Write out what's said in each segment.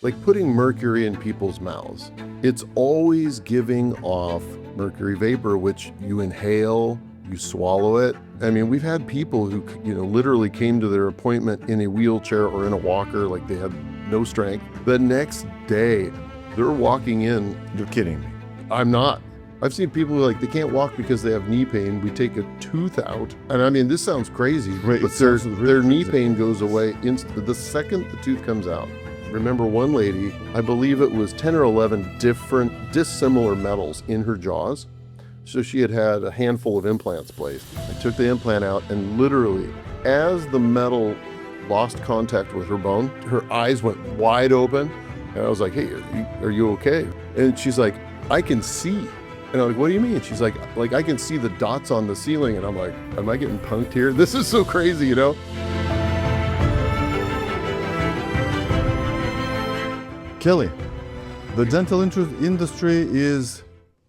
like putting mercury in people's mouths. It's always giving off mercury vapor, which you inhale, you swallow it. I mean, we've had people who, literally came to their appointment in a wheelchair or in a walker, like they had no strength. The next day, they're walking in. You're kidding me. I'm not. I've seen people who they can't walk because they have knee pain. We take a tooth out. And I mean, this sounds crazy, but their knee pain goes away the second the tooth comes out. Remember one lady, I believe it was 10 or 11 different dissimilar metals in her jaws. So she had a handful of implants placed. I took the implant out and literally, as the metal lost contact with her bone, her eyes went wide open. And I was like, hey, are you okay? And she's like, I can see. And I'm like, what do you mean? She's like I can see the dots on the ceiling. And I'm like, am I getting punked here? This is so crazy, Kelly, the dental industry is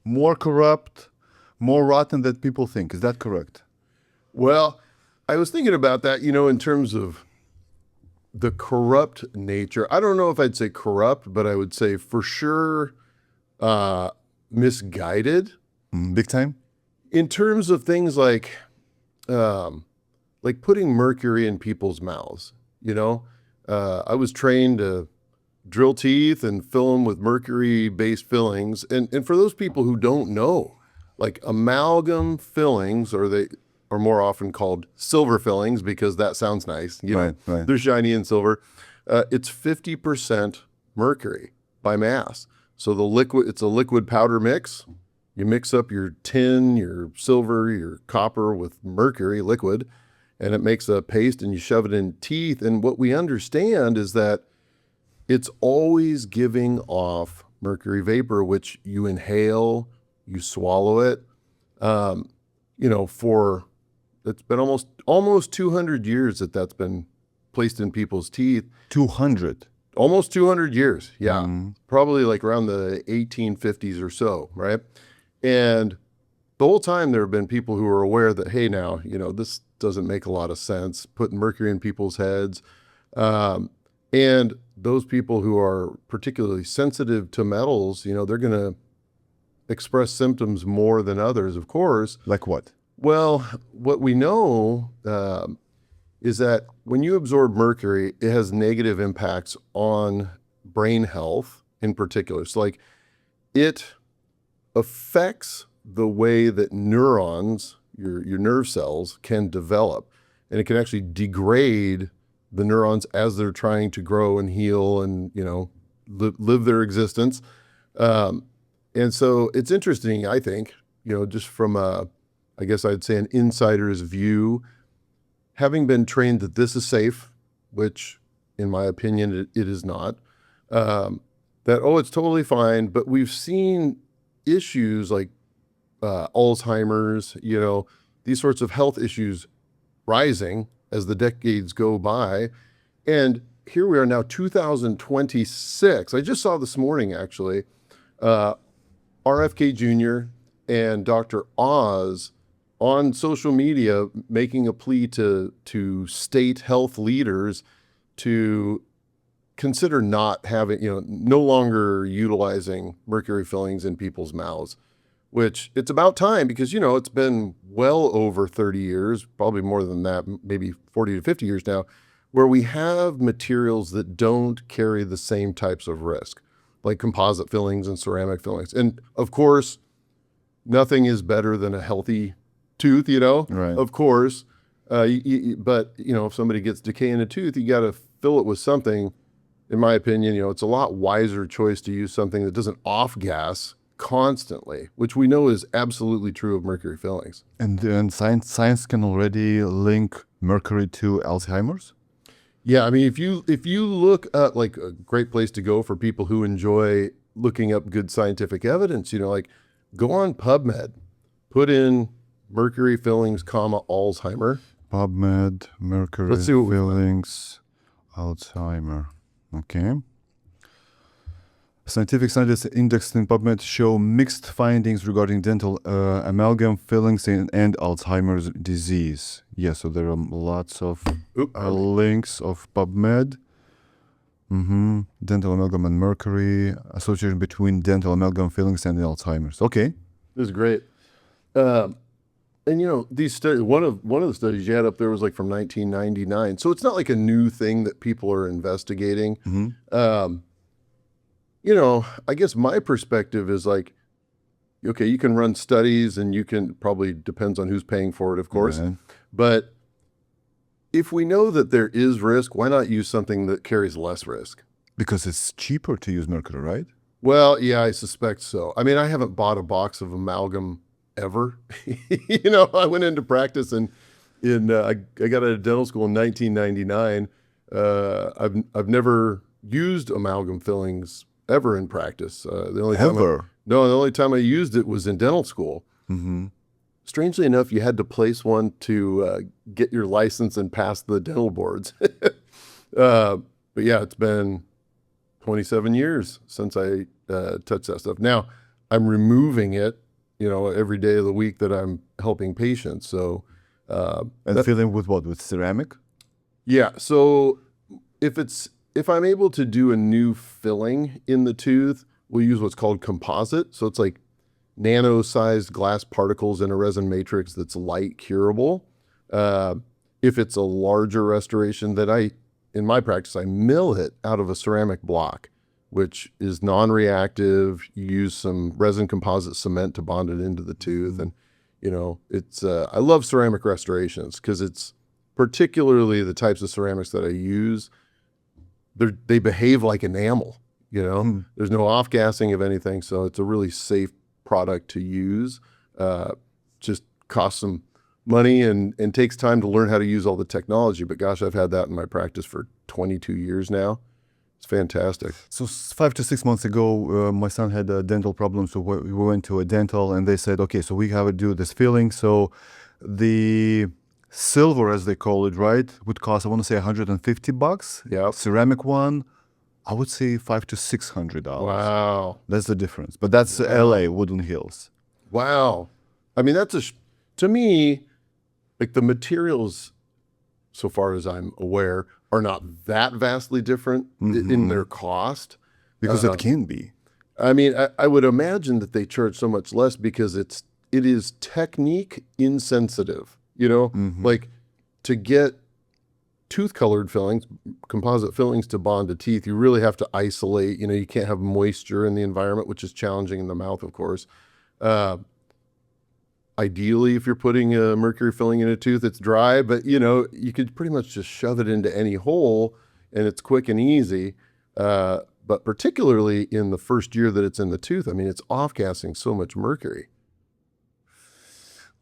more corrupt, more rotten than people think. Is that correct? Well, I was thinking about that, in terms of the corrupt nature. I don't know if I'd say corrupt, but I would say for sure misguided. Big time? In terms of things like putting mercury in people's mouths, I was trained to drill teeth and fill them with mercury-based fillings. And for those people who don't know, amalgam fillings, are more often called silver fillings because that sounds nice. Right. They're shiny and silver. It's 50% mercury by mass. So it's a liquid powder mix. You mix up your tin, your silver, your copper with mercury liquid, and it makes a paste and you shove it in teeth. And what we understand is that it's always giving off mercury vapor, which you inhale, you swallow it. It's been almost 200 years that's been placed in people's teeth. 200. Almost 200 years, yeah. Probably around the 1850s or so, right? And the whole time there have been people who are aware that, hey, now, this doesn't make a lot of sense, putting mercury in people's heads. And those people who are particularly sensitive to metals, they're going to express symptoms more than others, of course. Like what? Well, what we know is that when you absorb mercury, it has negative impacts on brain health in particular. So it affects the way that neurons, your nerve cells, can develop. And it can actually degrade the neurons as they're trying to grow and heal and, live their existence. And so it's interesting, I think, just from I guess I'd say an insider's view, having been trained that this is safe, which in my opinion, it is not, it's totally fine. But we've seen issues like Alzheimer's, these sorts of health issues rising as the decades go by. And here we are now, 2026. I just saw this morning, actually, RFK Jr. and Dr. Oz on social media making a plea to state health leaders to consider not having, no longer utilizing mercury fillings in people's mouths, which it's about time because, it's been well over 30 years, probably more than that, maybe 40 to 50 years now, where we have materials that don't carry the same types of risk, like composite fillings and ceramic fillings. And of course, nothing is better than a healthy tooth, Right. Of course. But, if somebody gets decay in a tooth, you got to fill it with something. In my opinion, it's a lot wiser choice to use something that doesn't off-gas constantly, which we know is absolutely true of mercury fillings. And science can already link mercury to Alzheimer's? Yeah, I mean, if you look at a great place to go for people who enjoy looking up good scientific evidence, go on PubMed, put in mercury fillings, Alzheimer. PubMed, mercury Let's see what we fillings, Alzheimer. Okay. Scientific studies indexed in PubMed show mixed findings regarding dental amalgam fillings and Alzheimer's disease. Yeah, so there are lots of links of PubMed. Dental amalgam and mercury, association between dental amalgam fillings and Alzheimer's. Okay. This is great. And you know, these studies, one of the studies you had up there was like from 1999. So it's not like a new thing that people are investigating. You know, I guess my perspective is like, okay, you can run studies and you can probably depends on who's paying for it, of course. Right. But if we know that there is risk, why not use something that carries less risk? Because it's cheaper to use mercury, right? Well, yeah, I suspect so. I mean, I haven't bought a box of amalgam ever. You know, I went into practice and I got out of dental school in 1999. I've never used amalgam fillings ever in practice. The only time the only time I used it was in dental school. Strangely enough, you had to place one to get your license and pass the dental boards. But yeah, it's been 27 years since I touched that stuff. Now I'm removing it, you know, every day of the week that I'm helping patients. So, and filling with what? With ceramic? Yeah. So if I'm able to do a new filling in the tooth, we'll use what's called composite. So it's like nano-sized glass particles in a resin matrix that's light curable. If it's a larger restoration that in my practice, I mill it out of a ceramic block, which is non-reactive. You use some resin composite cement to bond it into the tooth. And, you know, it's, I love ceramic restorations because it's particularly the types of ceramics that I use. They behave like enamel, you know, there's no off-gassing of anything. So it's a really safe product to use. Just costs some money and takes time to learn how to use all the technology. But gosh, I've had that in my practice for 22 years now. It's fantastic. So 5 to 6 months ago, my son had a dental problem. So we went to a dental and they said, okay, so we have to do this filling. So the silver, as they call it, right, would cost, I want to say $150. Yeah. Ceramic one, I would say $500 to $600. Wow. That's the difference. But that's LA, Woodland Hills. Wow. I mean, to me, like the materials, so far as I'm aware, are not that vastly different in their cost. Because it can be. I mean, I would imagine that they charge so much less because it is technique insensitive, you know, like to get tooth colored fillings, composite fillings to bond to teeth, you really have to isolate, you know, you can't have moisture in the environment, which is challenging in the mouth, of course. Ideally, if you're putting a mercury filling in a tooth, it's dry, but you know, you could pretty much just shove it into any hole and it's quick and easy. But particularly in the first year that it's in the tooth, I mean, it's off-gassing so much mercury.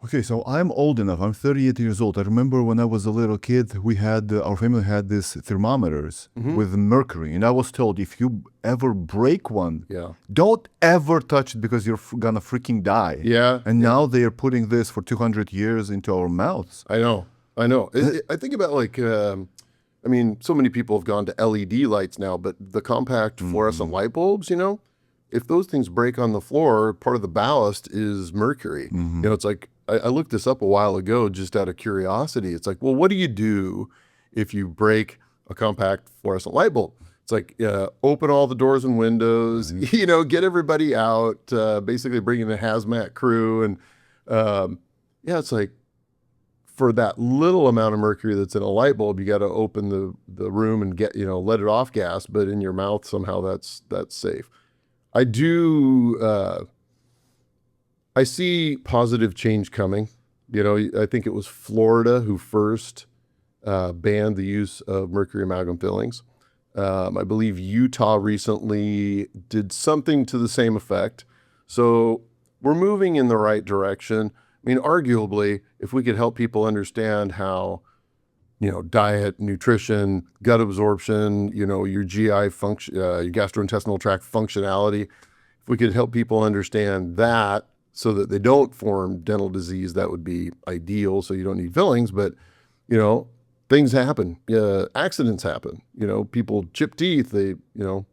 Okay, so I'm old enough. I'm 38 years old. I remember when I was a little kid, our family had these thermometers with mercury. And I was told, if you ever break one, don't ever touch it because you're gonna freaking die. Yeah. And now they are putting this for 200 years into our mouths. I know. I think about like, I mean, so many people have gone to LED lights now, but the compact fluorescent light bulbs, you know, if those things break on the floor, part of the ballast is mercury. You know, it's like, I looked this up a while ago just out of curiosity. It's like, well, what do you do if you break a compact fluorescent light bulb? It's like, open all the doors and windows, you know, get everybody out, basically bring in the hazmat crew. And yeah, it's like, for that little amount of mercury that's in a light bulb, you got to open the room and get, you know, let it off gas, but in your mouth, somehow that's safe. I see positive change coming. You know, I think it was Florida who first banned the use of mercury amalgam fillings. I believe Utah recently did something to the same effect. So we're moving in the right direction. I mean, arguably, if we could help people understand how, you know, diet, nutrition, gut absorption, you know, your GI function, your gastrointestinal tract functionality, if we could help people understand that so that they don't form dental disease, that would be ideal. So you don't need fillings, but, you know, things happen. Accidents happen. You know, people chip teeth. They, you know,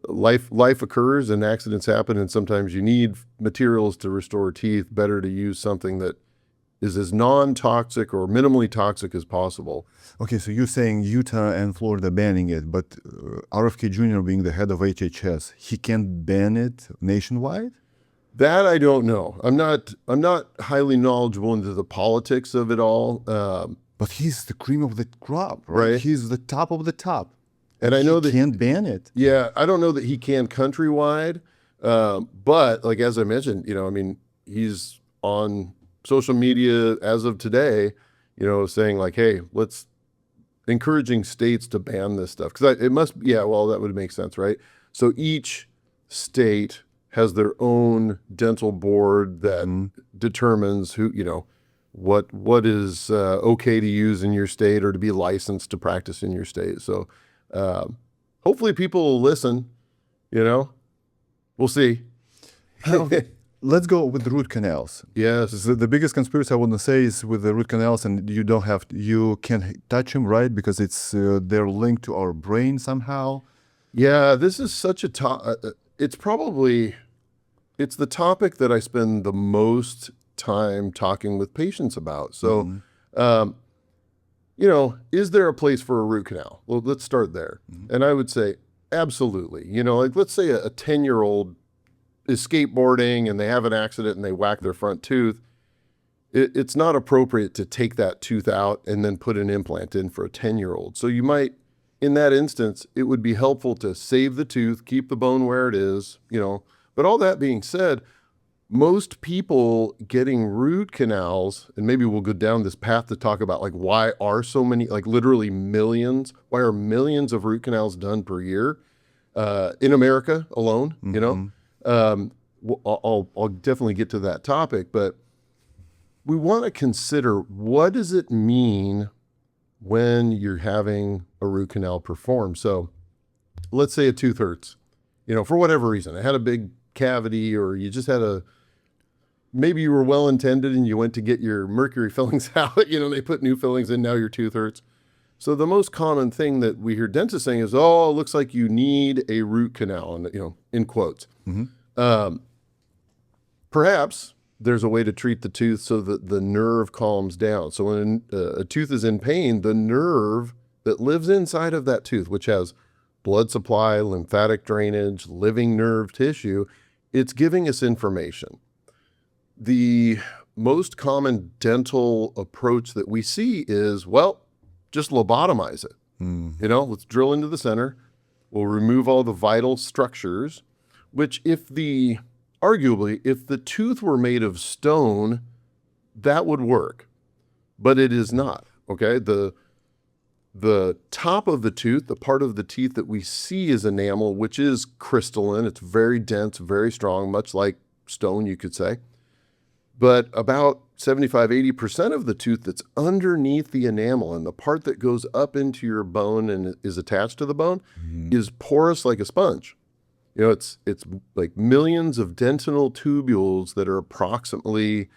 life occurs and accidents happen. And sometimes you need materials to restore teeth. Better to use something that is as non-toxic or minimally toxic as possible. Okay, so you're saying Utah and Florida banning it, but RFK Jr. being the head of HHS, he can't ban it nationwide? That I don't know. I'm not highly knowledgeable into the politics of it all. But he's the cream of the crop, right? He's the top of the top. And I know that he can't ban it. Yeah, I don't know that he can countrywide. But like, as I mentioned, I mean, he's on social media as of today, saying like, hey, let's encouraging states to ban this stuff. Because it must, well, that would make sense, right? So each state has their own dental board that determines who, what is okay to use in your state or to be licensed to practice in your state. So hopefully people will listen, we'll see. Let's go with the root canals. Yes. The biggest conspiracy I want to say is with the root canals, and you can't touch them, right? Because they're linked to our brain somehow. Yeah, this is such a it's the topic that I spend the most time talking with patients about. So, is there a place for a root canal? Well, let's start there. And I would say, absolutely. Like let's say a 10-year-old is skateboarding and they have an accident and they whack their front tooth. It's not appropriate to take that tooth out and then put an implant in for a 10-year-old. So you might, in that instance, it would be helpful to save the tooth, keep the bone where it is, But all that being said, most people getting root canals, and maybe we'll go down this path to talk about like why are so many, like literally millions, why are millions of root canals done per year in America alone, I'll definitely get to that topic, but we want to consider, what does it mean when you're having a root canal performed? So let's say a tooth hurts, for whatever reason. It had a big cavity, or you just had maybe you were well-intended and you went to get your mercury fillings out, they put new fillings in, now your tooth hurts. So the most common thing that we hear dentists saying is, oh, it looks like you need a root canal, and in quotes. Perhaps there's a way to treat the tooth so that the nerve calms down. So when a tooth is in pain, the nerve that lives inside of that tooth, which has blood supply, lymphatic drainage, living nerve tissue, it's giving us information. The most common dental approach that we see is, well, just lobotomize it. Let's drill into the center. We'll remove all the vital structures, which arguably, if the tooth were made of stone, that would work, but it is not, okay? The top of the tooth, the part of the teeth that we see is enamel, which is crystalline. It's very dense, very strong, much like stone, you could say. But about 75, 80% of the tooth that's underneath the enamel, and the part that goes up into your bone and is attached to the bone, is porous like a sponge. It's like millions of dentinal tubules that are approximately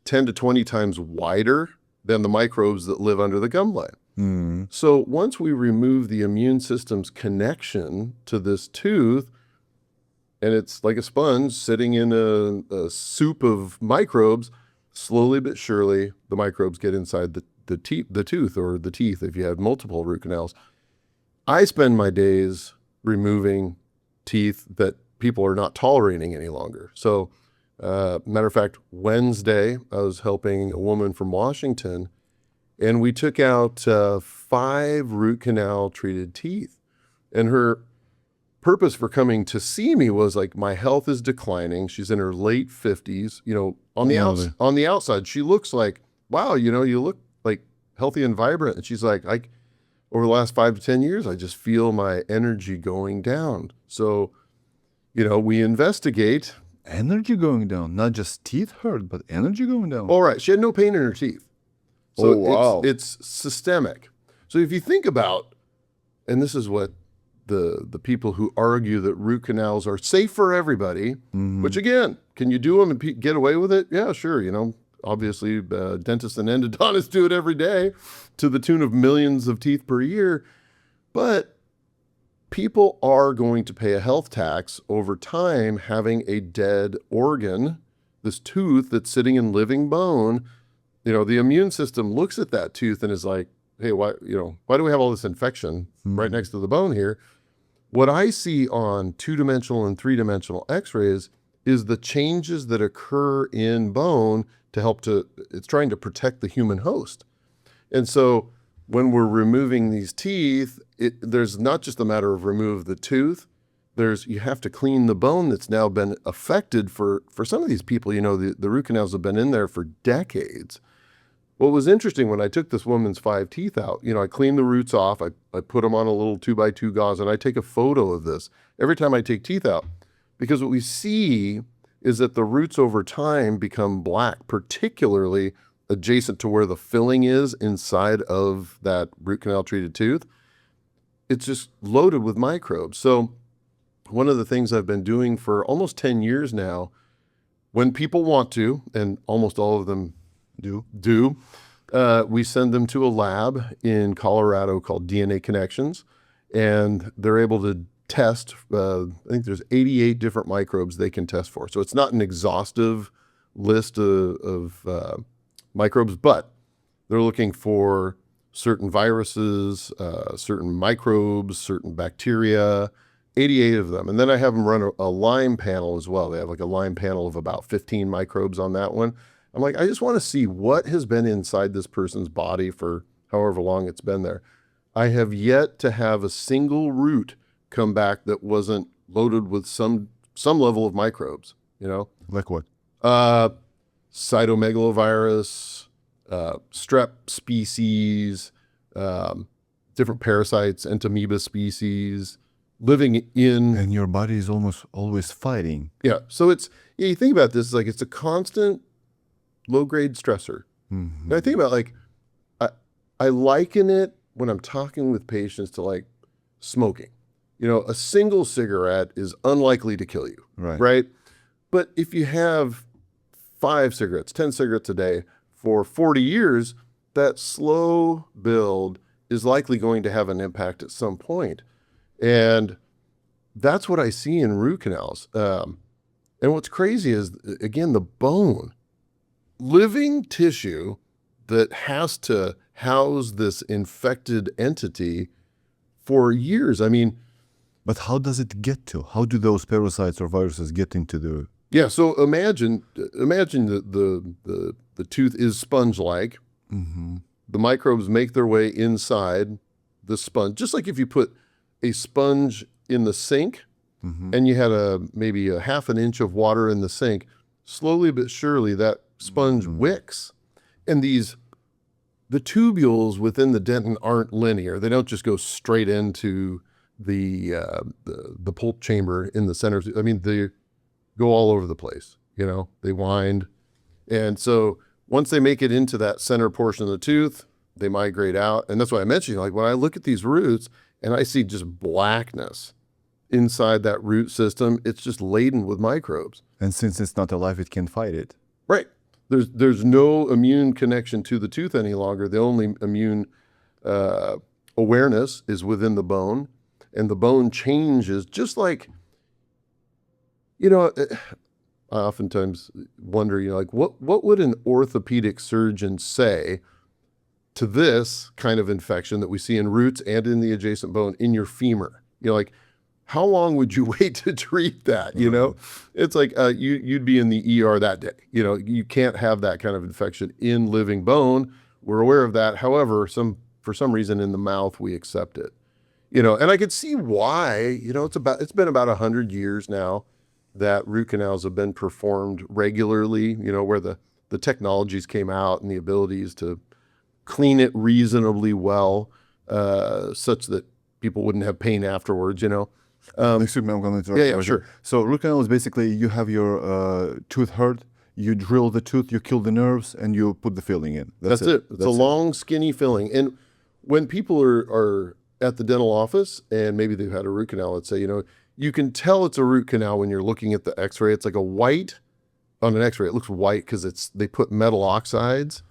10 to 20 times wider than the microbes that live under the gum line. So once we remove the immune system's connection to this tooth, and it's like a sponge sitting in a soup of microbes, slowly but surely the microbes get inside the tooth or the teeth if you have multiple root canals. I spend my days removing teeth that people are not tolerating any longer. So matter of fact, Wednesday, I was helping a woman from Washington, and we took out 5 root canal treated teeth. And her purpose for coming to see me was like, my health is declining. She's in her late 50s. On the outside, she looks like, wow, you look like healthy and vibrant. And she's like, over the last 5 to 10 years, I just feel my energy going down. So, we investigate. Energy going down, not just teeth hurt, but energy going down. All right. She had no pain in her teeth. So wow. It's systemic. So if you think about, and this is what the people who argue that root canals are safe for everybody, which again, can you do them and get away with it? Yeah, sure. Obviously dentists and endodontists do it every day to the tune of millions of teeth per year. But people are going to pay a health tax over time having a dead organ, this tooth that's sitting in living bone, the immune system looks at that tooth and is like, hey, why do we have all this infection right next to the bone here? What I see on 2-dimensional and 3-dimensional x-rays is the changes that occur in bone it's trying to protect the human host. And so when we're removing these teeth, there's not just a matter of remove the tooth. You have to clean the bone that's now been affected for some of these people. The root canals have been in there for decades. What was interesting when I took this woman's 5 teeth out, I cleaned the roots off. I put them on a little 2x2 gauze, and I take a photo of this every time I take teeth out, because what we see is that the roots over time become black, particularly adjacent to where the filling is inside of that root canal treated tooth. It's just loaded with microbes. So one of the things I've been doing for almost 10 years now, when people want to, and almost all of them do, we send them to a lab in Colorado called DNA Connections, and they're able to test, I think there's 88 different microbes they can test for. So it's not an exhaustive list of microbes, but they're looking for certain viruses, certain microbes, certain bacteria, 88 of them. And then I have them run a Lyme panel as well. They have like a Lyme panel of about 15 microbes on that one. I'm like, I just want to see what has been inside this person's body for however long it's been there. I have yet to have a single root come back that wasn't loaded with some level of microbes, Like what? Cytomegalovirus, strep species, different parasites, entamoeba species, living in. And your body is almost always fighting. Yeah. So you think about this, it's a constant low-grade stressor. Mm-hmm. And I think about I liken it when I'm talking with patients to like smoking. A single cigarette is unlikely to kill you, right? But if you have 5 cigarettes, 10 cigarettes a day for 40 years, that slow build is likely going to have an impact at some point. And that's what I see in root canals. And what's crazy is, again, the bone, living tissue that has to house this infected entity for years. But how does it get to? How do those parasites or viruses get into the? Yeah. So imagine that the tooth is sponge-like. Mm-hmm. The microbes make their way inside the sponge, just like if you put a sponge in the sink, mm-hmm. and you had maybe a half an inch of water in the sink. Slowly but surely, that sponge wicks, and the tubules within the dentin aren't linear. They don't just go straight into the pulp chamber in the center. They go all over the place. They wind, and so once they make it into that center portion of the tooth, they migrate out. And that's why I mentioned, when I look at these roots and I see just blackness inside that root system, it's just laden with microbes. And since it's not alive, it can't fight it. Right. There's no immune connection to the tooth any longer. The only immune awareness is within the bone, and the bone changes just like, I oftentimes wonder, what would an orthopedic surgeon say to this kind of infection that we see in roots and in the adjacent bone in your femur? How long would you wait to treat that? It's like you'd be in the ER that day. You can't have that kind of infection in living bone. We're aware of that. However, for some reason in the mouth, we accept it. And I could see why. It's been about 100 years now that root canals have been performed regularly, where the technologies came out and the abilities to clean it reasonably well, such that people wouldn't have pain afterwards, Excuse me, I'm going to interrupt. Yeah, sure. So root canal is basically you have your tooth hurt, you drill the tooth, you kill the nerves, and you put the filling in. That's it. It's a long, skinny filling. And when people are at the dental office and maybe they've had a root canal, let's say, you can tell it's a root canal when you're looking at the x-ray. It's like a white, on an x-ray, it looks white because they put metal oxides.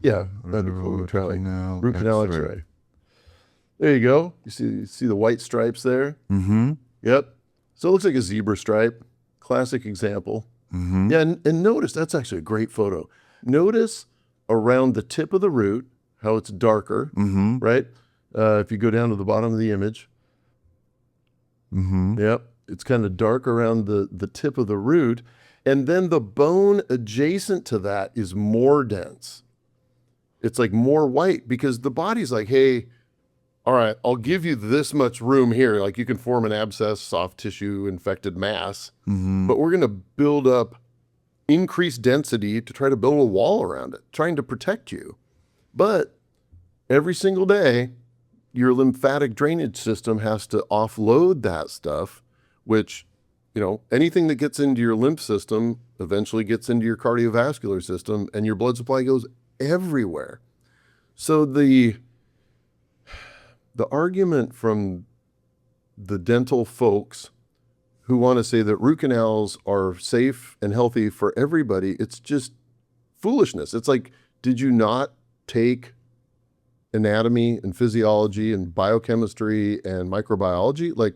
Yeah, that'd be cool. Root canal x-ray. There you go. You see the white stripes there? Mm-hmm. Yep. So it looks like a zebra stripe. Classic example. Mm-hmm. Yeah, and notice, that's actually a great photo. Notice around the tip of the root, how it's darker, right? If you go down to the bottom of the image, yep, it's kind of dark around the tip of the root. And then the bone adjacent to that is more dense. It's like more white because the body's like, hey, all right, I'll give you this much room here. Like you can form an abscess, soft tissue, infected mass, but we're going to build up increased density to try to build a wall around it, trying to protect you. But every single day, your lymphatic drainage system has to offload that stuff, which, you know, anything that gets into your lymph system eventually gets into your cardiovascular system and your blood supply goes everywhere. So the argument from the dental folks who want to say that root canals are safe and healthy for everybody, it's just foolishness. It's like, did you not take anatomy and physiology and biochemistry and microbiology? Like,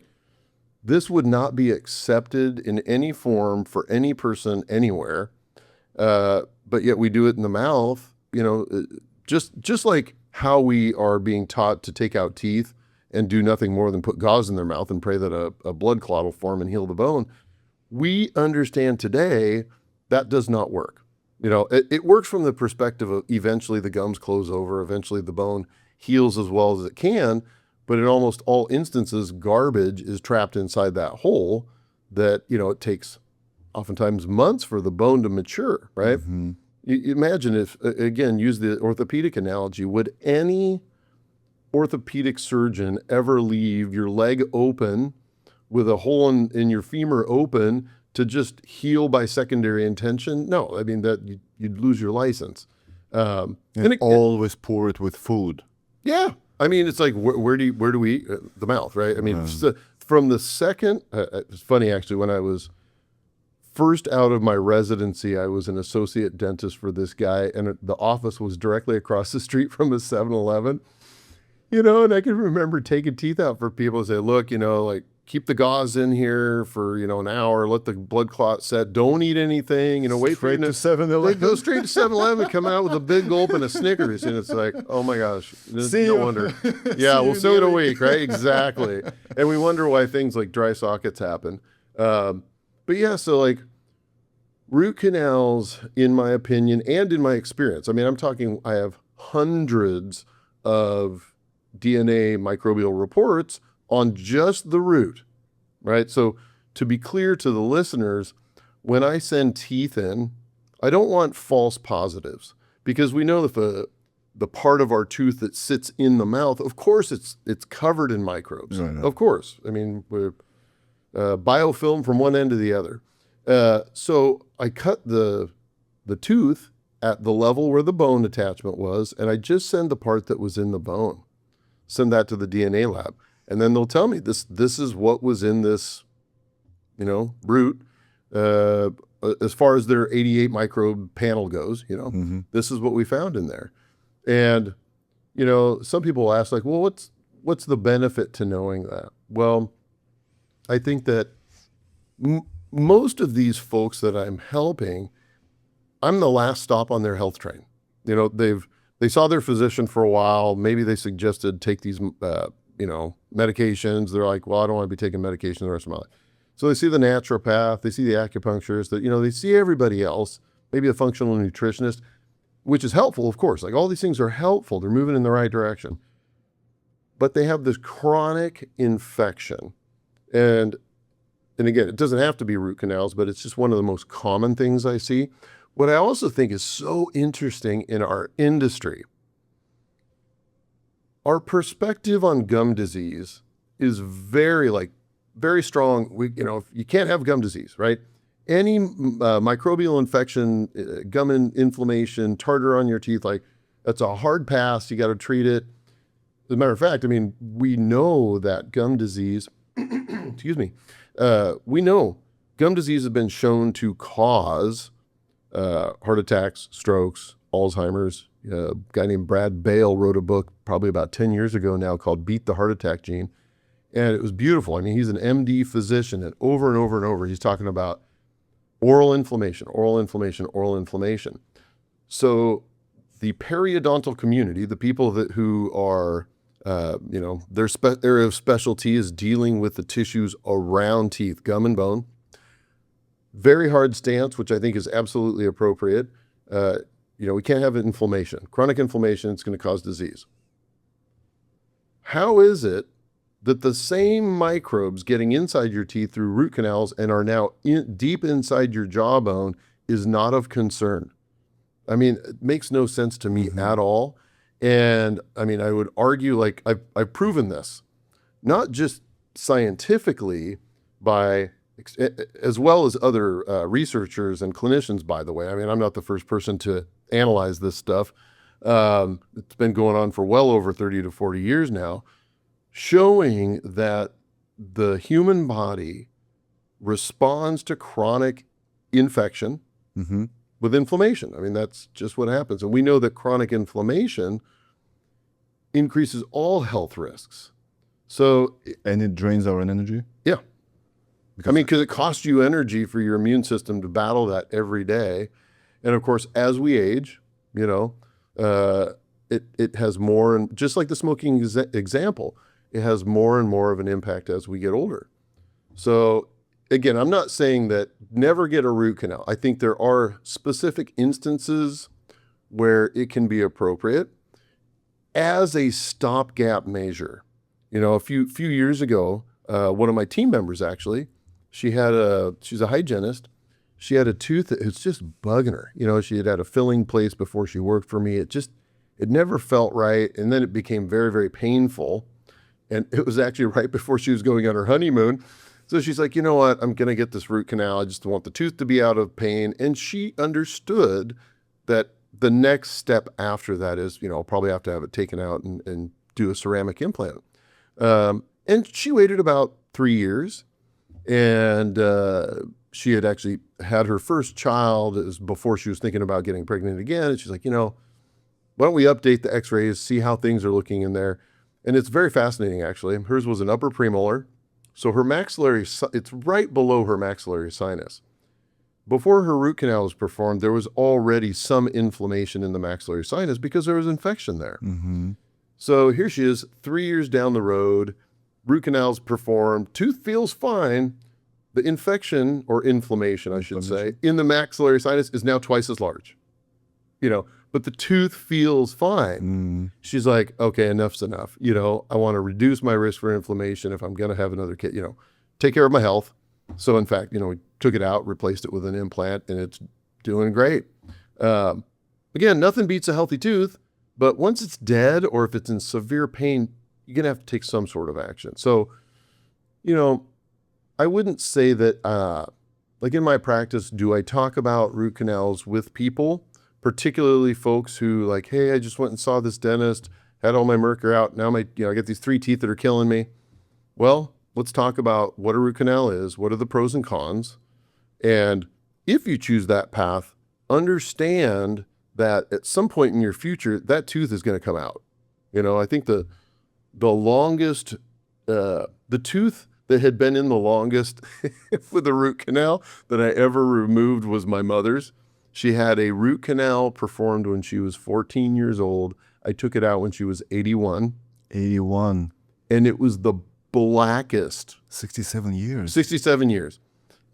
this would not be accepted in any form for any person anywhere. But yet we do it in the mouth, you know, just like how we are being taught to take out teeth and do nothing more than put gauze in their mouth and pray that a blood clot will form and heal the bone. We understand today that does not work. You know, it works from the perspective of eventually the gums close over, eventually the bone heals as well as it can, but in almost all instances, garbage is trapped inside that hole that, you know, it takes oftentimes months for the bone to mature, right? You imagine if, again, use the orthopedic analogy, would any orthopedic surgeon ever leave your leg open with a hole in your femur open to just heal by secondary intention? No, I mean, that you'd lose your license. And always pour it with food. Yeah. I mean, it's like, where do we eat? The mouth, right? I mean, from the second, it's funny actually, when I was first out of my residency, I was an associate dentist for this guy, and the office was directly across the street from a 7-Eleven. You know, and I can remember taking teeth out for people and say, look, you know, like, keep the gauze in here for, you know, an hour, let the blood clot set, don't eat anything, you know, wait straight for to 7-Eleven. Go straight to 7-Eleven, come out with a big gulp and a Snickers. And it's like, oh my gosh, no wonder. Yeah, we'll see you in a week, right? Exactly. And we wonder why things like dry sockets happen. But yeah, so like root canals, in my opinion, and in my experience, I mean, I'm talking, I have hundreds of DNA microbial reports on just the root, right? So to be clear to the listeners, when I send teeth in, I don't want false positives, because we know that the part of our tooth that sits in the mouth, of course, it's covered in microbes. Of course. I mean, we're biofilm from one end to the other. So I cut the tooth at the level where the bone attachment was, and I just send the part that was in the bone. Send that to the DNA lab. And then they'll tell me this is what was in this, you know, root. As far as their 88 microbe panel goes, you know, this is what we found in there. And, you know, some people ask like, well, what's the benefit to knowing that? Well, I think that most of these folks that I'm helping, I'm the last stop on their health train. You know, they saw their physician for a while. Maybe they suggested take these, you know, medications. They're like, well, I don't want to be taking medication the rest of my life. So they see the naturopath, they see the acupuncturist, that, you know, they see everybody else, maybe a functional nutritionist, which is helpful, of course. Like all these things are helpful. They're moving in the right direction. But they have this chronic infection. And again, it doesn't have to be root canals, but it's just one of the most common things I see. What I also think is so interesting in our industry, our perspective on gum disease is very strong. You know, you can't have gum disease, right? Any microbial infection, gum inflammation, tartar on your teeth, like that's a hard pass. You got to treat it. As a matter of fact, I mean, we know that gum disease, excuse me, we know gum disease has been shown to cause heart attacks, strokes, Alzheimer's. A guy named Brad Bale wrote a book probably about 10 years ago now called Beat the Heart Attack Gene. And it was beautiful. I mean, he's an MD physician, and over, he's talking about oral inflammation. So the periodontal community, the people who are, their area of specialty is dealing with the tissues around teeth, gum and bone. Very hard stance, which I think is absolutely appropriate. We can't have inflammation. Chronic inflammation, it's going to cause disease. How is it that the same microbes getting inside your teeth through root canals and are now deep inside your jawbone is not of concern? I mean, it makes no sense to me at all. And I mean, I would argue, like, I've proven this, not just scientifically, as well as other researchers and clinicians, by the way. I mean, I'm not the first person to analyze this stuff. It's been going on for well over 30 to 40 years now, showing that the human body responds to chronic infection with inflammation. I mean, that's just what happens. And we know that chronic inflammation increases all health risks. And it drains our energy? Yeah. Because it costs you energy for your immune system to battle that every day. And of course, as we age, it has more, and just like the smoking example, it has more and more of an impact as we get older. So again, I'm not saying that never get a root canal. I think there are specific instances where it can be appropriate as a stopgap measure. A few years ago, one of my team members, actually, she's a hygienist. She had a tooth that was just bugging her. She had a filling place before she worked for me. It never felt right. And then it became very, very painful. And it was actually right before she was going on her honeymoon. So she's like, you know what? I'm going to get this root canal. I just want the tooth to be out of pain. And she understood that the next step after that is, I'll probably have to have it taken out and do a ceramic implant. And she waited about 3 years. And she had actually had her first child. It was before she was thinking about getting pregnant again. And she's like, why don't we update the x-rays, see how things are looking in there? And it's very fascinating, actually. Hers was an upper premolar. So her it's right below her maxillary sinus. Before her root canal was performed, there was already some inflammation in the maxillary sinus because there was infection there. So here she is, 3 years down the road, root canal's performed, tooth feels fine. The infection, or inflammation, I should say, in the maxillary sinus is now twice as large. But the tooth feels fine. She's like, okay, enough's enough. I want to reduce my risk for inflammation if I'm going to have another kid, take care of my health. So in fact, we took it out, replaced it with an implant, and it's doing great. Again, nothing beats a healthy tooth, but once it's dead or if it's in severe pain, you're going to have to take some sort of action. So, I wouldn't say that, like in my practice, do I talk about root canals with people, particularly folks who like, hey, I just went and saw this dentist, had all my Mercury out. Now I get these 3 teeth that are killing me. Well, let's talk about what a root canal is. What are the pros and cons? And if you choose that path, understand that at some point in your future, that tooth is going to come out. I think the longest, the tooth that had been in the longest with a root canal that I ever removed was my mother's. She had a root canal performed when she was 14 years old. I took it out when she was 81. 81. And it was the blackest. 67 years. 67 years.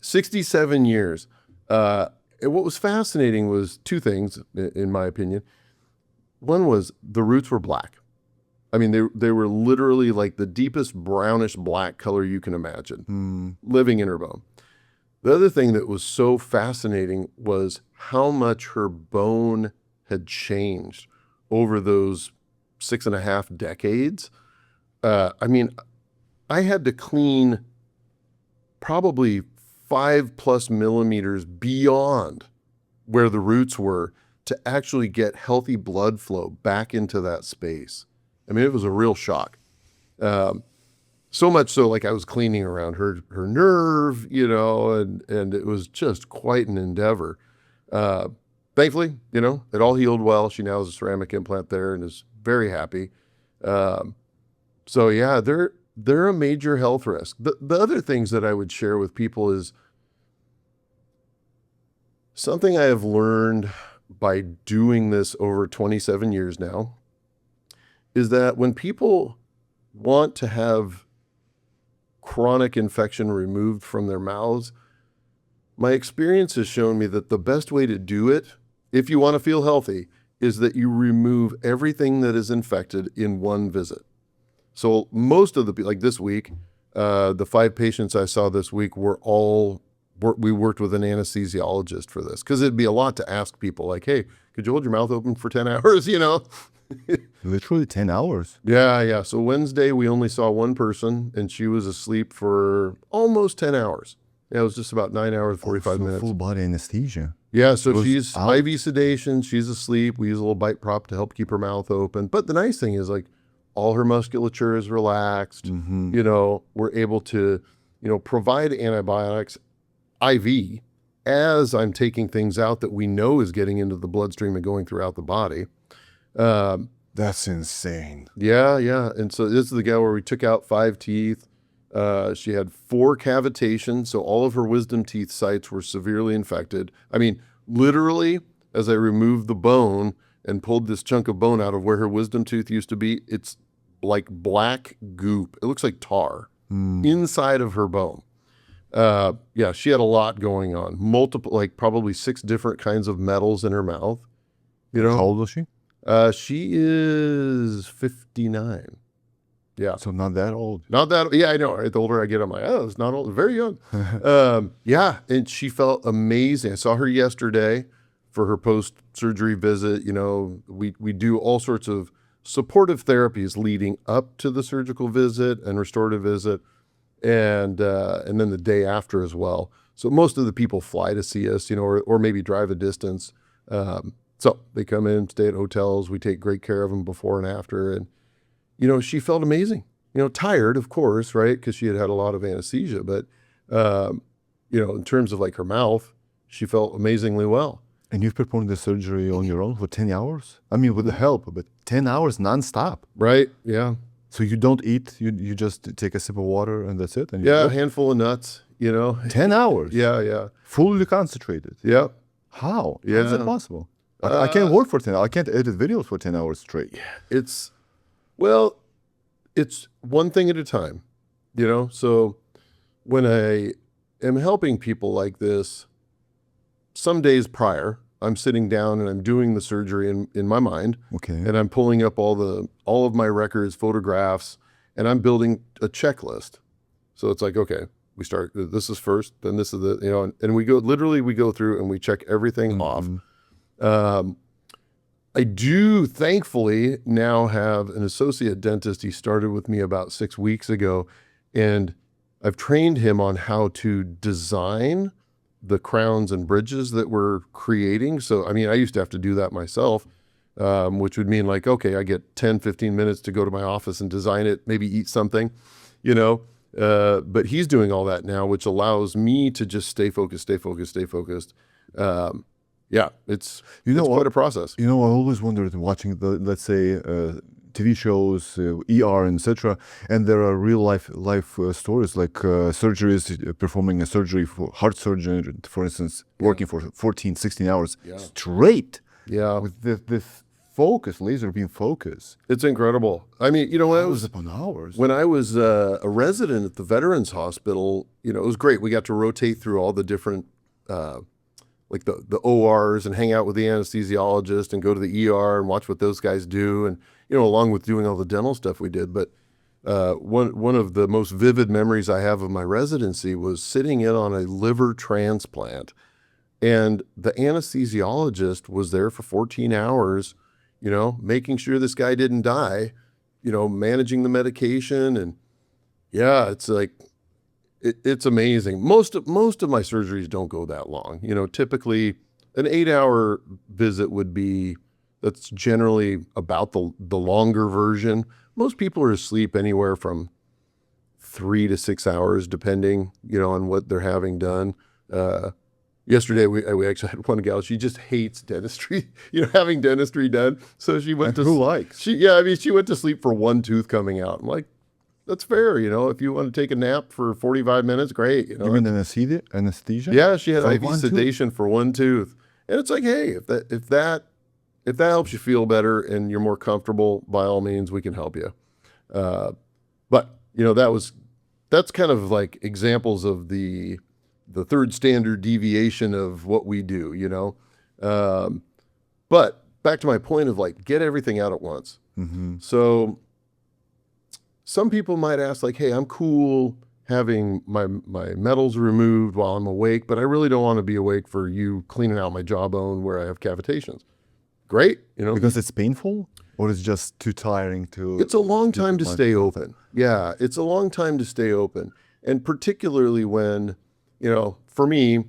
67 years. And what was fascinating was 2 things, in my opinion. One was the roots were black. I mean, they were literally like the deepest brownish black color you can imagine, living in her bone. The other thing that was so fascinating was how much her bone had changed over those 6.5 decades. I mean, I had to clean probably 5+ millimeters beyond where the roots were to actually get healthy blood flow back into that space. I mean, it was a real shock. So much so, like I was cleaning around her nerve, and it was just quite an endeavor. Thankfully, it all healed well. She now has a ceramic implant there and is very happy. So yeah, they're a major health risk. The other things that I would share with people is something I have learned by doing this over 27 years now is that when people want to have chronic infection removed from their mouths, my experience has shown me that the best way to do it, if you want to feel healthy, is that you remove everything that is infected in one visit. So most of like this week, the 5 patients I saw this week we worked with an anesthesiologist for this, because it'd be a lot to ask people like, hey, could you hold your mouth open for 10 hours, Literally 10 hours. Yeah. So Wednesday, we only saw one person, and she was asleep for almost 10 hours. Yeah, it was just about 9 hours, 45 minutes. Full body anesthesia. Yeah, so she's IV sedation. She's asleep. We use a little bite prop to help keep her mouth open. But the nice thing is, like, all her musculature is relaxed. We're able to, provide antibiotics IV as I'm taking things out that we know is getting into the bloodstream and going throughout the body. That's insane. Yeah. And so this is the gal where we took out 5 teeth. She had 4 cavitations, so all of her wisdom teeth sites were severely infected. I mean, literally, as I removed the bone and pulled this chunk of bone out of where her wisdom tooth used to be, it's like black goop. It looks like tar inside of her bone. Yeah, she had a lot going on. Multiple, like probably 6 different kinds of metals in her mouth. How old was she? She is 59. Yeah. So not that old. Not that, yeah, I know. Right? The older I get, I'm like, oh, it's not old, very young. Yeah, and she felt amazing. I saw her yesterday for her post-surgery visit. We do all sorts of supportive therapies leading up to the surgical visit and restorative visit, and then the day after as well. So most of the people fly to see us, or maybe drive a distance. So they come in, stay at hotels. We take great care of them before and after, and she felt amazing, tired, of course, right? Because she had a lot of anesthesia, but, in terms of like her mouth, she felt amazingly well. And you've performed the surgery on your own for 10 hours? I mean, with the help, but 10 hours nonstop. Right, yeah. So you don't eat, you just take a sip of water and that's it? And a handful of nuts, 10 hours? Yeah. Fully concentrated? Yeah. How? Yeah. How is that possible? I can't work for 10 hours. I can't edit videos for 10 hours straight. It's one thing at a time, So when I am helping people like this, some days prior, I'm sitting down and I'm doing the surgery in my mind. Okay. And I'm pulling up all of my records, photographs, and I'm building a checklist. So it's like, okay, we start, this is first, then this is and we go through and we check everything off. I do thankfully now have an associate dentist. He started with me about 6 weeks ago, and I've trained him on how to design the crowns and bridges that we're creating. So, I mean, I used to have to do that myself, which would mean like, okay, I get 10, 15 minutes to go to my office and design it, maybe eat something, but he's doing all that now, which allows me to just stay focused. Yeah, it's quite a process. I always wondered watching let's say, TV shows, ER, and etc. And there are real life stories like surgeries, performing a surgery for heart surgeon, for instance, working for 14, 16 hours straight. Yeah, with this focus, laser beam focus. It's incredible. I mean, hours upon hours. When I was a resident at the Veterans Hospital, it was great. We got to rotate through all the different like the ORs and hang out with the anesthesiologist and go to the ER and watch what those guys do. And, along with doing all the dental stuff we did. But one of the most vivid memories I have of my residency was sitting in on a liver transplant. And the anesthesiologist was there for 14 hours, making sure this guy didn't die, managing the medication. And yeah, it's like, it's amazing. Most of my surgeries don't go that long. Typically an 8-hour visit that's generally about the longer version. Most people are asleep anywhere from 3 to 6 hours, depending, on what they're having done. Yesterday, we actually had one gal, she just hates dentistry, having dentistry done. So she went who likes? She went to sleep for one tooth coming out. I'm like, that's fair, if you want to take a nap for 45 minutes, great. You mean anesthesia? Yeah, she had For IV sedation for one tooth. And it's like, hey, if that helps you feel better and you're more comfortable, by all means, we can help you. But that's kind of like examples of the third standard deviation of what we do, But back to my point of like, get everything out at once. Mm-hmm. So some people might ask like, hey, I'm cool having my metals removed while I'm awake, but I really don't want to be awake for you cleaning out my jawbone where I have cavitations. Great. Because it's painful, or it's just too tiring to... It's a long time to stay open. Yeah, it's a long time to stay open. And particularly when, for me,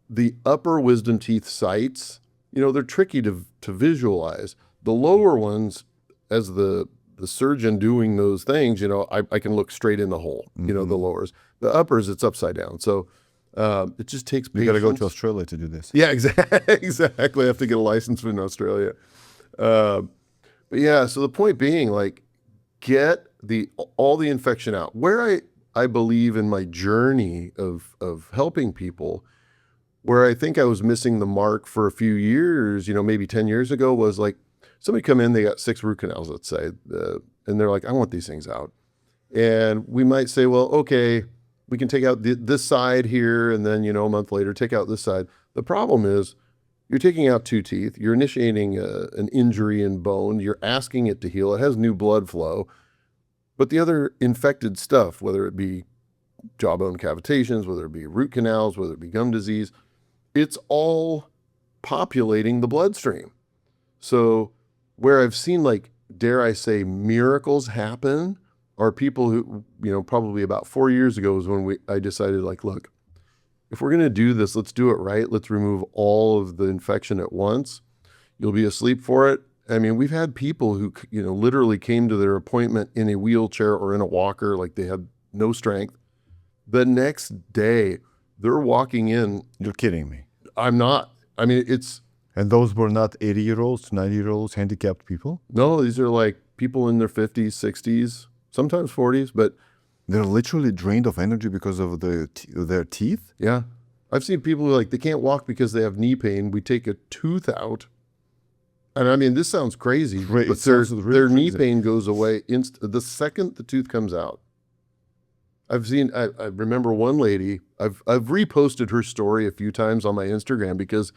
the upper wisdom teeth sites, they're tricky to visualize. The lower ones, as the surgeon doing those things, I can look straight in the hole, the lowers. The uppers, it's upside down. So it just takes patience. You got to go to Australia to do this. Yeah, exactly. I have to get a license in Australia. But yeah, so the point being, like, get all the infection out. Where I believe in my journey of helping people, where I think I was missing the mark for a few years, maybe 10 years ago, was like somebody come in, they got 6 root canals, let's say, and they're like, I want these things out. And we might say, well, okay, we can take out this side here, and then, a month later, take out this side. The problem is you're taking out 2 teeth. You're initiating an injury in bone. You're asking it to heal. It has new blood flow. But the other infected stuff, whether it be jawbone cavitations, whether it be root canals, whether it be gum disease, it's all populating the bloodstream. So where I've seen, like, dare I say, miracles happen are people who, probably about 4 years ago was when I decided, like, look, if we're going to do this, let's do it right. Let's remove all of the infection at once. You'll be asleep for it. I mean, we've had people who, literally came to their appointment in a wheelchair or in a walker, like they had no strength. The next day, they're walking in. You're kidding me. I'm not. I mean, it's... And those were not 80-year-olds, 90-year-olds, handicapped people? No, these are like people in their 50s, 60s, sometimes 40s, but... They're literally drained of energy because of their teeth? Yeah. I've seen people who, like, they can't walk because they have knee pain. We take a tooth out. And I mean, this sounds crazy, but their knee pain goes away the second the tooth comes out. I remember one lady, I've reposted her story a few times on my Instagram because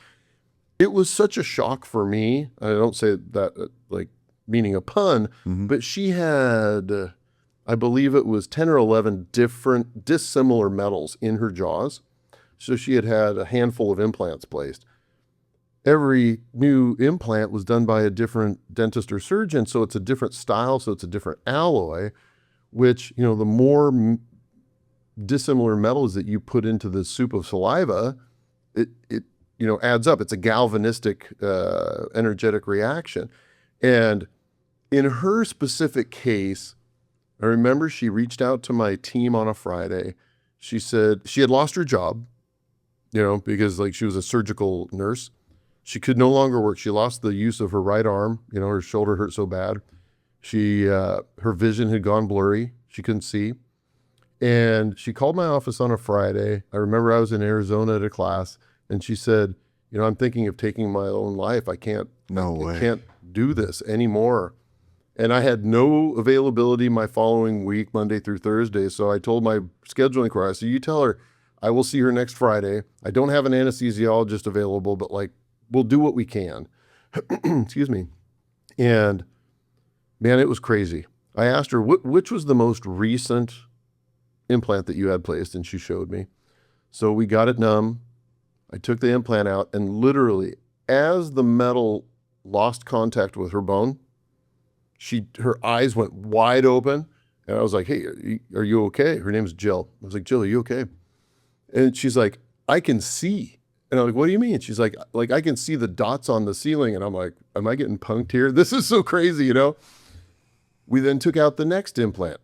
it was such a shock for me. I don't say that like meaning a pun, but she had, I believe it was 10 or 11 different dissimilar metals in her jaws. So she had a handful of implants placed. Every new implant was done by a different dentist or surgeon, so it's a different style, so it's a different alloy, which, the more dissimilar metals that you put into the soup of saliva, it adds up. It's a galvanistic, energetic reaction. And in her specific case, I remember she reached out to my team on a Friday. She said she had lost her job, because, like, she was a surgical nurse. She could no longer work. She lost the use of her right arm. Her shoulder hurt so bad. Her vision had gone blurry. She couldn't see. And she called my office on a Friday. I remember I was in Arizona at a class, and she said, I'm thinking of taking my own life. I can't do this anymore. And I had no availability my following week, Monday through Thursday. So I told my scheduling crew, I said, you tell her I will see her next Friday. I don't have an anesthesiologist available, but, like, we'll do what we can. Excuse me. And man, it was crazy. I asked her, which was the most recent implant that you had placed? And she showed me. So we got it numb. I took the implant out, and literally as the metal lost contact with her bone, her eyes went wide open. And I was like, hey, are you okay? Her name's Jill. I was like, Jill, are you okay? And she's like, I can see. And I'm like, what do you mean? She's like, I can see the dots on the ceiling. And I'm like, am I getting punked here? This is so crazy, We then took out the next implant.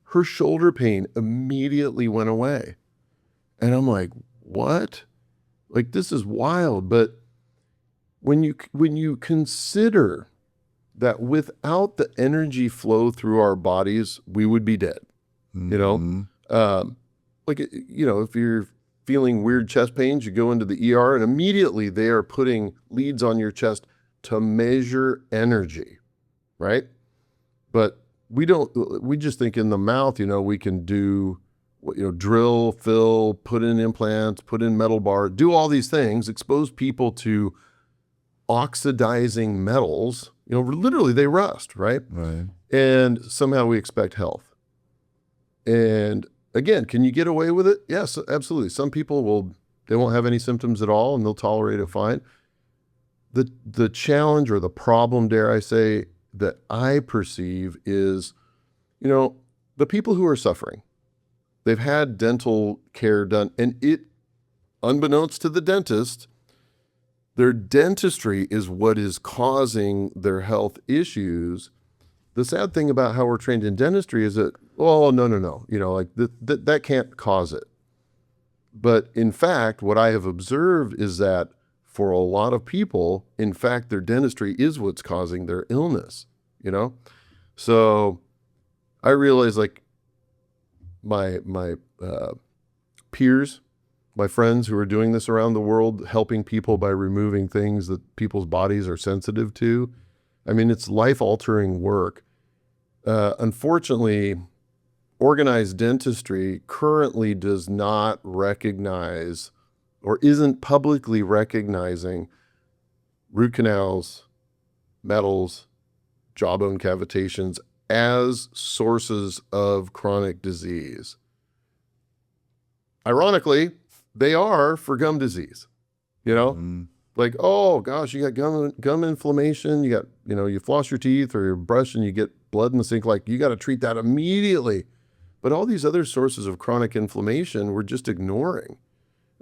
Her shoulder pain immediately went away. And I'm like, what? Like, this is wild. But when you consider that without the energy flow through our bodies, we would be dead, If you're feeling weird chest pains, you go into the ER and immediately they are putting leads on your chest to measure energy, right? But we just think in the mouth, we can do, drill, fill, put in implants, put in metal bar, do all these things, expose people to oxidizing metals, literally they rust, right? Right. And somehow we expect health. And again, can you get away with it? Yes, absolutely. Some people they won't have any symptoms at all and they'll tolerate it fine. The challenge or the problem, dare I say, that I perceive is, the people who are suffering, they've had dental care done, and unbeknownst to the dentist, their dentistry is what is causing their health issues. The sad thing about how we're trained in dentistry is that, oh, no, like that can't cause it. But in fact, what I have observed is that for a lot of people, in fact, their dentistry is what's causing their illness, So I realize, like, my peers, my friends who are doing this around the world, helping people by removing things that people's bodies are sensitive to. I mean, it's life-altering work. Unfortunately, organized dentistry currently does not recognize or isn't publicly recognizing root canals, metals, jawbone cavitations as sources of chronic disease. Ironically, they are for gum disease, Like, oh gosh, you got gum inflammation, you got, you floss your teeth or you brush and you get blood in the sink, like you got to treat that immediately. But all these other sources of chronic inflammation we're just ignoring.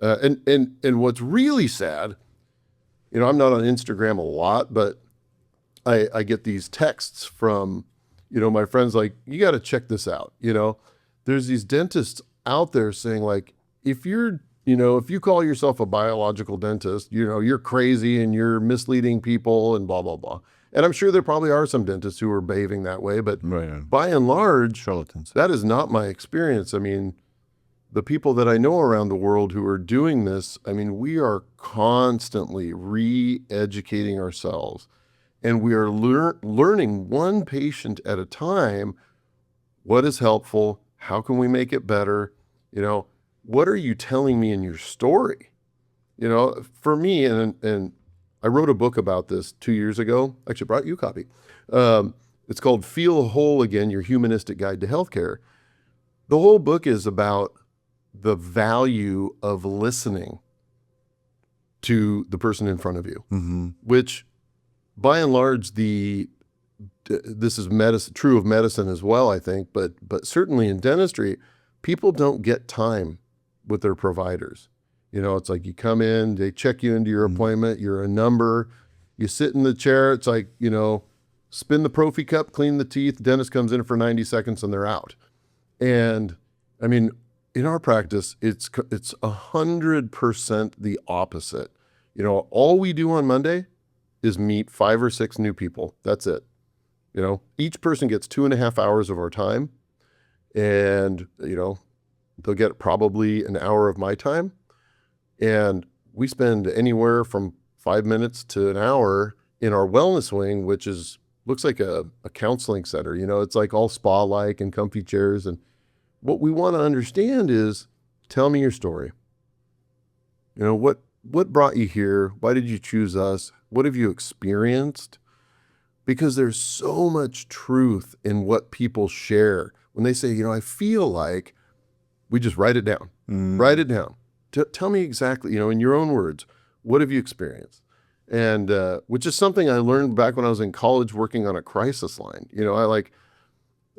And what's really sad, I'm not on Instagram a lot, but I get these texts from, my friends, like, you got to check this out. There's these dentists out there saying, like, if you call yourself a biological dentist, you're crazy and you're misleading people and blah, blah, blah. And I'm sure there probably are some dentists who are behaving that way, but by and large, charlatans. That is not my experience. I mean, the people that I know around the world who are doing this, I mean, we are constantly re-educating ourselves, and we are learning one patient at a time. What is helpful? How can we make it better? What are you telling me in your story? For me, and I wrote a book about this 2 years ago. Actually, brought you a copy. It's called Feel Whole Again, Your Humanistic Guide to Healthcare. The whole book is about the value of listening to the person in front of you, which by and large, this is true of medicine as well, I think, but certainly in dentistry, people don't get time with their providers. It's like you come in, they check you into your appointment, you're a number, you sit in the chair, it's like, spin the prophy cup, clean the teeth, dentist comes in for 90 seconds and they're out. And I mean, in our practice, it's 100% the opposite. All we do on Monday is meet 5 or 6 new people. That's it. Each person gets 2.5 hours of our time, and, they'll get probably an hour of my time. And we spend anywhere from 5 minutes to an hour in our wellness wing, which looks like a counseling center. It's like all spa-like and comfy chairs. And what we want to understand is, tell me your story. What brought you here? Why did you choose us? What have you experienced? Because there's so much truth in what people share. When they say, I feel like, we just write it down. Write it down. Tell me exactly, in your own words, what have you experienced? And which is something I learned back when I was in college working on a crisis line.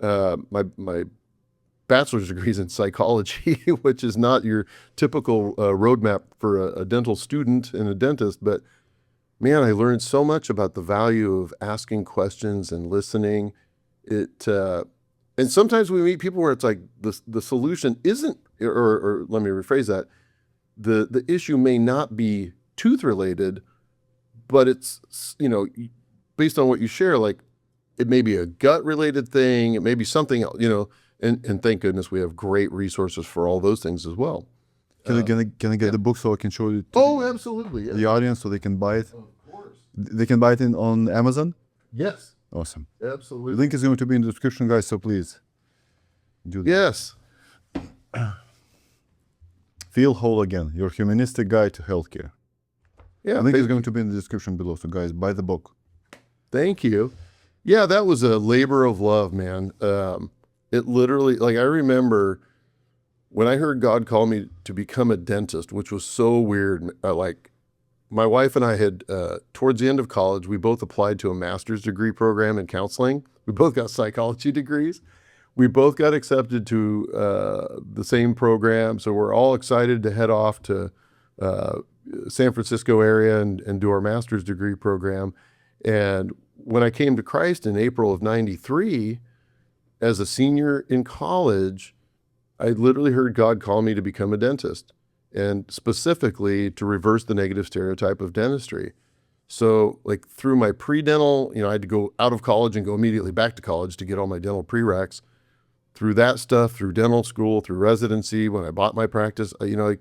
My bachelor's degree is in psychology, which is not your typical roadmap for a dental student and a dentist. But man, I learned so much about the value of asking questions and listening. And sometimes we meet people where it's like the solution isn't, or let me rephrase that, the issue may not be tooth related, but it's, based on what you share, like it may be a gut related thing, it may be something else, and thank goodness we have great resources for all those things as well. Can I get the book so I can show it to Absolutely. Yeah. the audience so they can buy it? Of course. They can buy it on Amazon? Yes. Awesome. Absolutely. The link is going to be in the description, guys, so please do that. Yes. Feel Whole Again, your humanistic guide to healthcare. Yeah. The link is going to be in the description below, so guys, buy the book. Thank you. Yeah, that was a labor of love, man. It literally, like, I remember when I heard God call me to become a dentist, which was so weird. Like, my wife and I had, towards the end of college, we both applied to a master's degree program in counseling. We both got psychology degrees. We both got accepted to the same program. So we're all excited to head off to San Francisco area and do our master's degree program. And when I came to Christ in April of '93, as a senior in college, I literally heard God call me to become a dentist, and specifically to reverse the negative stereotype of dentistry. So like through my pre-dental, I had to go out of college and go immediately back to college to get all my dental prereqs. Through that stuff, through dental school, through residency, when I bought my practice, I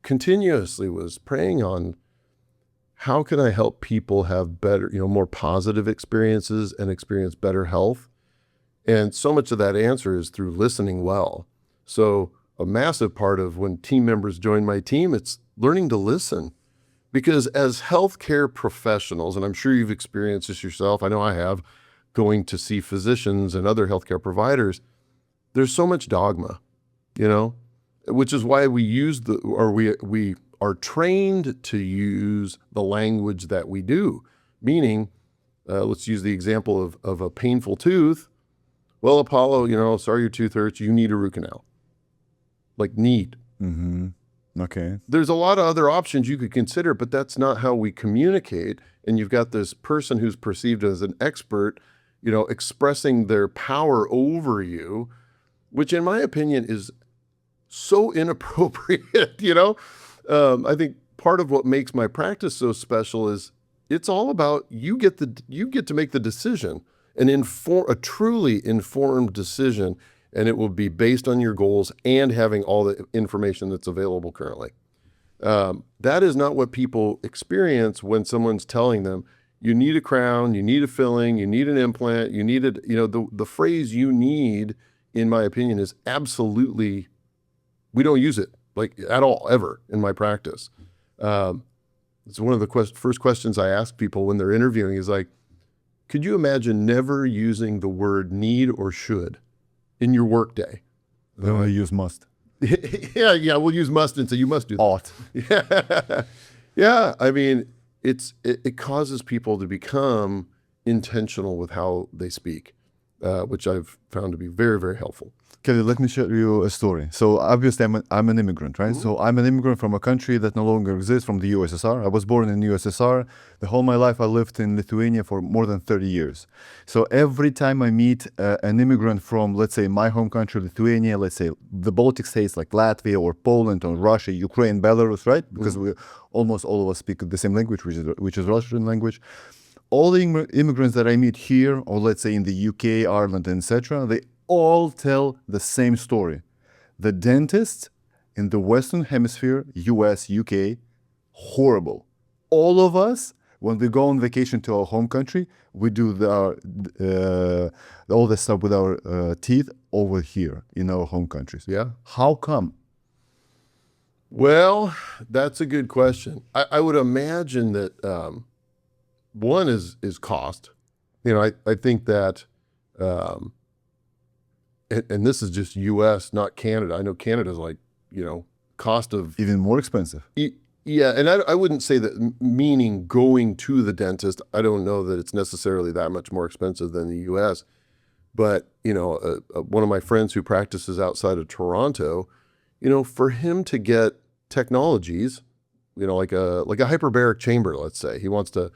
continuously was praying on how can I help people have better, more positive experiences and experience better health? And so much of that answer is through listening well. So a massive part of when team members join my team, it's learning to listen. Because as healthcare professionals, and I'm sure you've experienced this yourself, I know I have, going to see physicians and other healthcare providers, there's so much dogma, which is why we are trained to use the language that we do. Meaning, let's use the example of a painful tooth. Well, Apollo, sorry your tooth hurts, you need a root canal. Like need. Mm-hmm. Okay. There's a lot of other options you could consider, but that's not how we communicate. And you've got this person who's perceived as an expert, expressing their power over you, which in my opinion is so inappropriate, I think part of what makes my practice so special is it's all about you get to make the decision, a truly informed decision, and it will be based on your goals and having all the information that's available currently. That is not what people experience when someone's telling them, you need a crown, you need a filling, you need an implant, you need the phrase you need, in my opinion, is absolutely, we don't use it like at all, ever in my practice. It's one of the first questions I ask people when they're interviewing is like, could you imagine never using the word need or should in your workday? Then I use must. Yeah, we'll use must and say you must do that. Ought. Yeah. I mean, it causes people to become intentional with how they speak, which I've found to be very, very helpful. Kelly, let me share you a story. So obviously I'm an immigrant, right? Mm-hmm. So I'm an immigrant from a country that no longer exists, from the USSR. I was born in the USSR. The whole my life I lived in Lithuania for more than 30 years. So every time I meet an immigrant from, let's say, my home country, Lithuania, let's say the Baltic states like Latvia or Poland or Russia, Ukraine, Belarus, right? Because almost all of us speak the same language, which is Russian language. All the immigrants that I meet here, or let's say in the UK, Ireland, etc., they all tell the same story. The dentists in the Western Hemisphere, US, UK, horrible. All of us, when we go on vacation to our home country, we do all the stuff with our teeth over here in our home countries. Yeah. How come? Well, that's a good question. I would imagine that one is cost. I think that, and this is just U.S., not Canada. I know Canada's like, cost of... Even more expensive. Yeah, and I wouldn't say that, meaning going to the dentist, I don't know that it's necessarily that much more expensive than the U.S. But, one of my friends who practices outside of Toronto, for him to get technologies, like a hyperbaric chamber, let's say, he wants to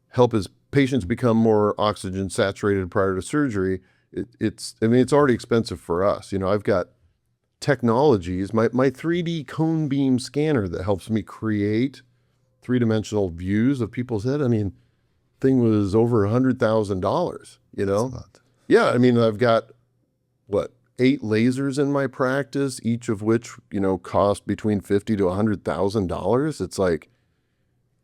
help his patients become more oxygen saturated prior to surgery. It's already expensive for us. I've got technologies, my 3D cone beam scanner that helps me create three-dimensional views of people's head. Thing was over $100,000, That's a lot. Yeah, I've got 8 lasers in my practice, each of which, cost between $50,000 to $100,000. It's like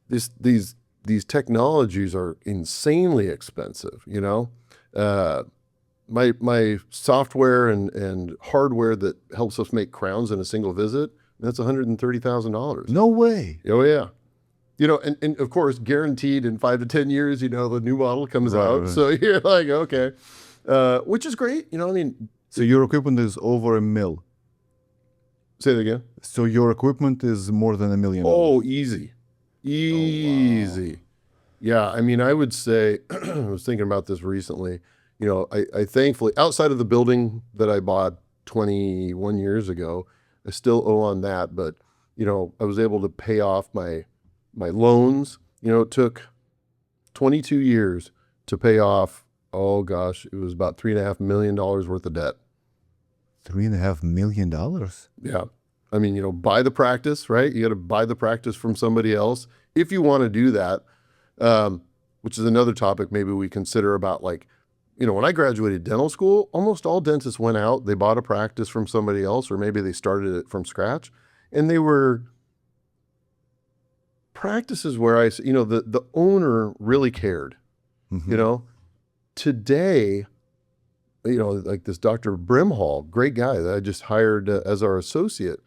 these technologies are insanely expensive, my software and hardware that helps us make crowns in a single visit, that's $130,000. No way. Oh yeah. And of course, guaranteed in 5 to 10 years, the new model comes out. Right. So you're like, okay, which is great. So your equipment is over $1 million. Say that again. So your equipment is more than $1 million. Oh, easy. Oh, wow. Yeah. I would say, I was thinking about this recently, I thankfully, outside of the building that I bought 21 years ago, I still owe on that, but, I was able to pay off my loans. It took 22 years to pay off. Oh gosh, it was about $3.5 million worth of debt. $3.5 million? Yeah. Buy the practice, right? You got to buy the practice from somebody else if you want to do that, which is another topic maybe we consider about, like, when I graduated dental school, almost all dentists went out, they bought a practice from somebody else, or maybe they started it from scratch, and they were practices where the owner really cared. Mm-hmm. Today, like this Dr. Brimhall, great guy that I just hired as our associate,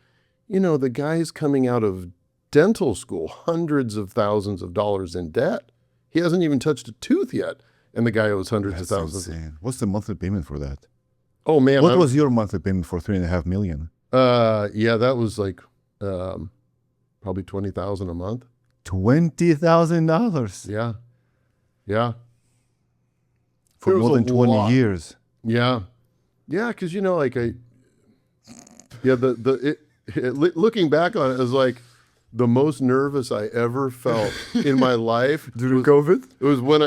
the guy's coming out of dental school, hundreds of thousands of dollars in debt. He hasn't even touched a tooth yet, and the guy owes hundreds of thousands. Insane. What's the monthly payment for that? Oh man, what was your monthly payment for $3.5 million? Yeah, that was like probably $20,000 a month. $20,000. Yeah. For more than 20 years. Yeah, because looking back on it, was like the most nervous I ever felt in my life. During COVID? It was when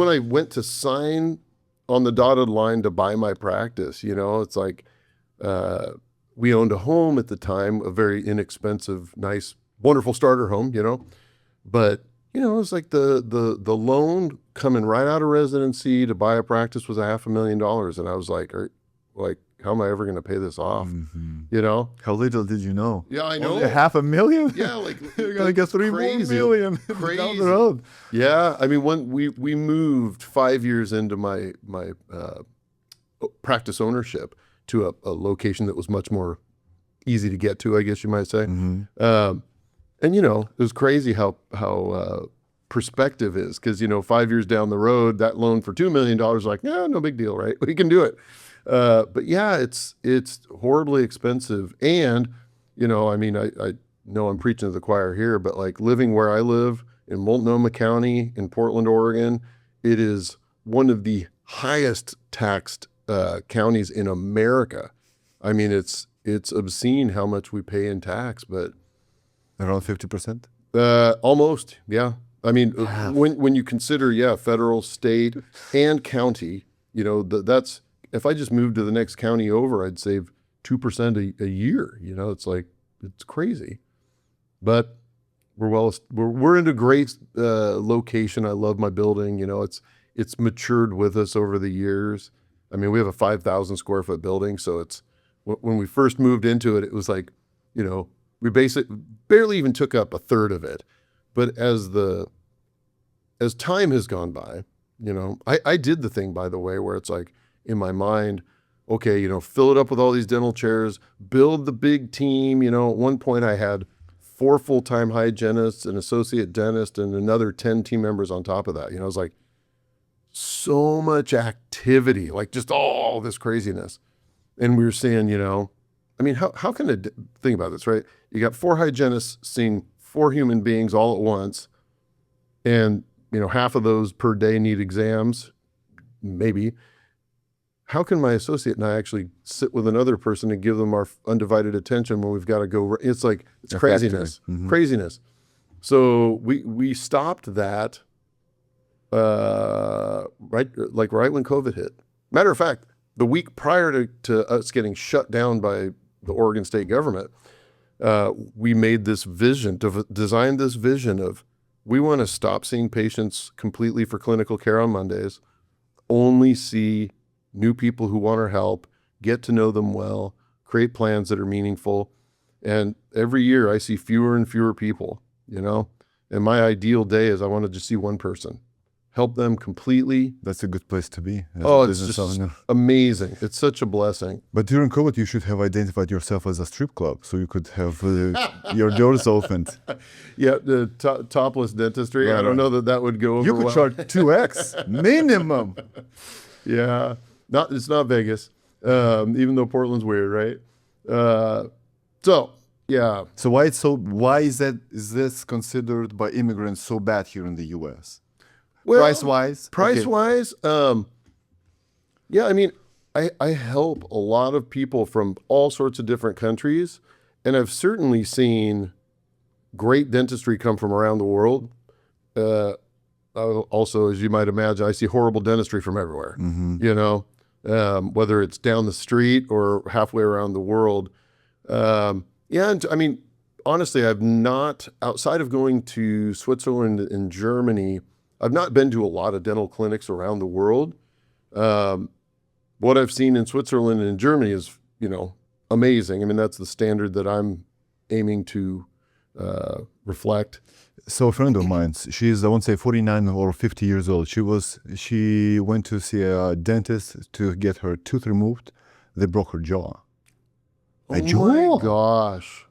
I went to sign on the dotted line to buy my practice. It's like we owned a home at the time, a very inexpensive, nice, wonderful starter home. But it was like the loan coming right out of residency to buy a practice was $500,000, and I was like, how am I ever going to pay this off? Mm-hmm. How little did you know? Yeah, I know. Only $500,000? Yeah, like you're going to get $3 million down the road. Yeah, when we moved 5 years into my practice ownership to a location that was much more easy to get to, I guess you might say. Mm-hmm. And it was crazy how perspective is, because 5 years down the road, that loan for $2 million, like, no big deal, right? We can do it. But yeah, it's horribly expensive. And I know I'm preaching to the choir here, but like living where I live in Multnomah County in Portland, Oregon, it is one of the highest taxed counties in America. It's obscene how much we pay in tax, but around 50%? Almost, yeah. When you consider, federal, state, and county, that's, if I just moved to the next county over, I'd save 2% a year. It's like, it's crazy. But we're in a great location. I love my building. It's matured with us over the years. We have a 5,000 square foot building, so it's, when we first moved into it, it was like, we basically barely even took up a third of it. But as time has gone by, I did the thing, by the way, where it's like in my mind, okay, fill it up with all these dental chairs, build the big team. At one point I had 4 full-time hygienists, an associate dentist, and another 10 team members on top of that. It was like so much activity, like just all this craziness. And we were saying, how can think about this, right? You got 4 hygienists seeing 4 human beings all at once, and half of those per day need exams, maybe. How can my associate and I actually sit with another person and give them our undivided attention when we've got to go? It's like, it's craziness, craziness. So we stopped that right when COVID hit. Matter of fact, the week prior to us getting shut down by the Oregon state government, we made this vision, designed this vision of, we want to stop seeing patients completely for clinical care on Mondays, only see new people who want our help, get to know them well, create plans that are meaningful. And every year I see fewer and fewer people, you know, and my ideal day is I want to just see one person, help them completely. That's a good place to be. Oh, it's just amazing. It's such a blessing. But during COVID, you should have identified yourself as a strip club, so you could have your doors opened. Yeah, the topless dentistry. Right, I don't know that would go over You could well. charge 2x minimum. Yeah, it's not Vegas, even though Portland's weird, right? So yeah. So why is this considered by immigrants so bad here in the U.S.? Well, price-wise? Price-wise, yeah, I mean, I help a lot of people from all sorts of different countries, and I've certainly seen great dentistry come from around the world. Also, as you might imagine, I see horrible dentistry from everywhere, you know, whether it's down the street or halfway around the world. Yeah, and I mean, honestly, I've not, outside of going to Switzerland and Germany, I've not been to a lot of dental clinics around the world. What I've seen in Switzerland and Germany is, you know, amazing. I mean, that's the standard that I'm aiming to reflect. So a friend of mine, she's, I won't say 49 or 50 years old. She went to see a dentist to get her tooth removed. They broke her jaw. Oh my gosh.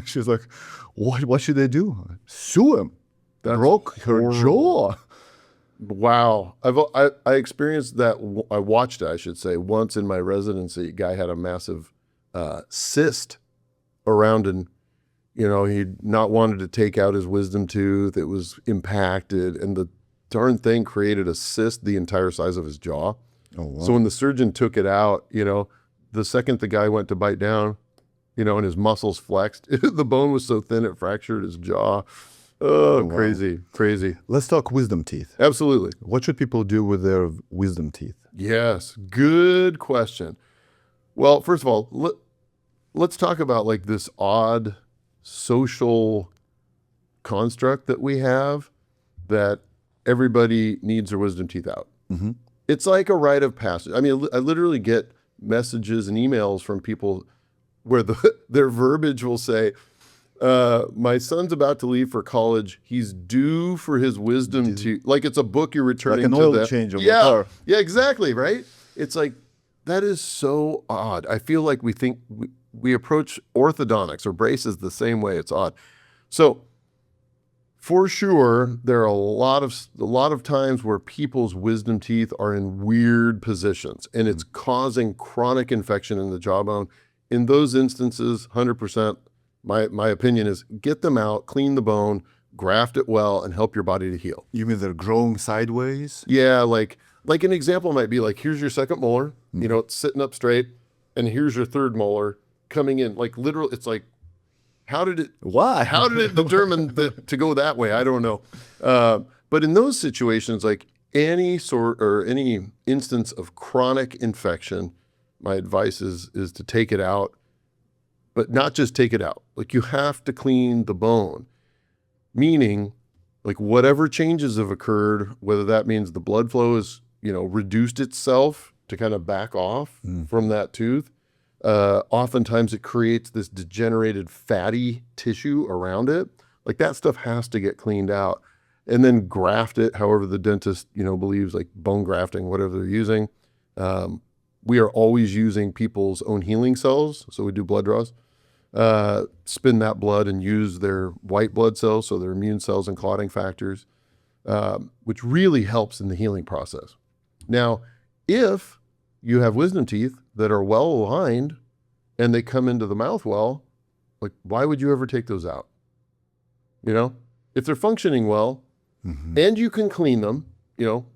She's like, what should they do? Sue him. That broke her jaw. Wow. I experienced that. I watched it, I should say, once in my residency. A guy had a massive cyst around, and you know, he'd not wanted to take out his wisdom tooth. It was impacted, and the darn thing created a cyst the entire size of his jaw. Oh, wow. So when the surgeon took it out, you know, the second the guy went to bite down, you know, and his muscles flexed, the bone was so thin it fractured his jaw. Oh, wow. Crazy. Let's talk wisdom teeth. Absolutely. What should people do with their wisdom teeth? Yes, good question. Well, first of all, let's talk about like this odd social construct that we have that everybody needs their wisdom teeth out. Mm-hmm. It's like a rite of passage. I mean, I literally get messages and emails from people where their verbiage will say, my son's about to leave for college. He's due for his wisdom teeth. Like it's a book you're returning like an oil change of a car. Yeah, exactly, right? It's like, that is so odd. I feel like we think we approach orthodontics or braces the same way. It's odd. So for sure, there are a lot of times where people's wisdom teeth are in weird positions, and it's causing chronic infection in the jawbone. In those instances, 100%, my opinion is get them out, clean the bone, graft it well, and help your body to heal. You mean they're growing sideways? Yeah, like an example might be like, here's your second molar, you know, it's sitting up straight, and here's your third molar coming in. Like literally, it's like, how did it determine to go that way? I don't know. But in those situations, like any instance of chronic infection, my advice is to take it out, but not just take it out. Like you have to clean the bone, meaning like whatever changes have occurred, whether that means the blood flow is, you know, reduced itself to kind of back off from that tooth. Oftentimes it creates this degenerated fatty tissue around it. Like that stuff has to get cleaned out, and then graft it however the dentist, you know, believes, like bone grafting, whatever they're using. We are always using people's own healing cells. So we do blood draws, spin that blood and use their white blood cells, so their immune cells and clotting factors, which really helps in the healing process. Now, if you have wisdom teeth that are well aligned and they come into the mouth well, like why would you ever take those out? You know, if they're functioning well and you can clean them, you know,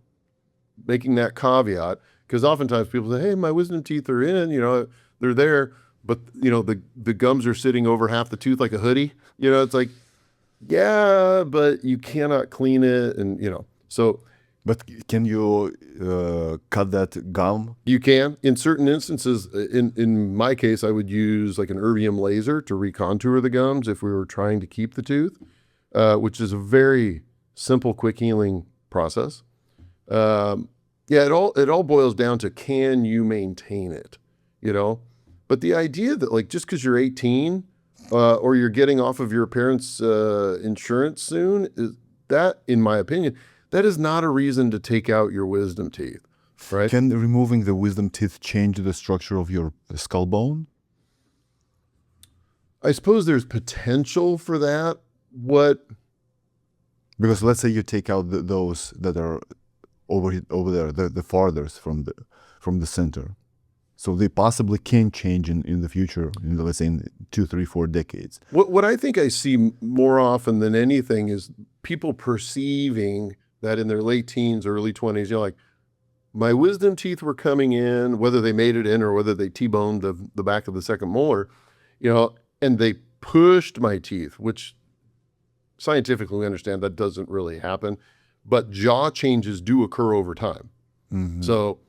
making that caveat, because oftentimes people say, hey, my wisdom teeth are in, you know, they're there, but you know, the gums are sitting over half the tooth like a hoodie. You know, it's like, yeah, but you cannot clean it, and you know, so. But can you cut that gum? You can. In certain instances, in my case, I would use like an erbium laser to recontour the gums if we were trying to keep the tooth, which is a very simple, quick healing process. Yeah, it all boils down to, can you maintain it? you know. But the idea that like just because you're 18 or you're getting off of your parents' insurance soon, that, in my opinion, that is not a reason to take out your wisdom teeth, right? Can removing the wisdom teeth change the structure of your skull bone? I suppose there's potential for that. Because let's say you take out those that are over there, the farthest from the center. So they possibly can change in the future, let's say in 2, 3, 4 decades. What I think I see more often than anything is people perceiving that in their late teens, early 20s, you know, like my wisdom teeth were coming in, whether they made it in or whether they T-boned the back of the second molar, you know, and they pushed my teeth, which scientifically we understand that doesn't really happen, but jaw changes do occur over time. Mm-hmm. So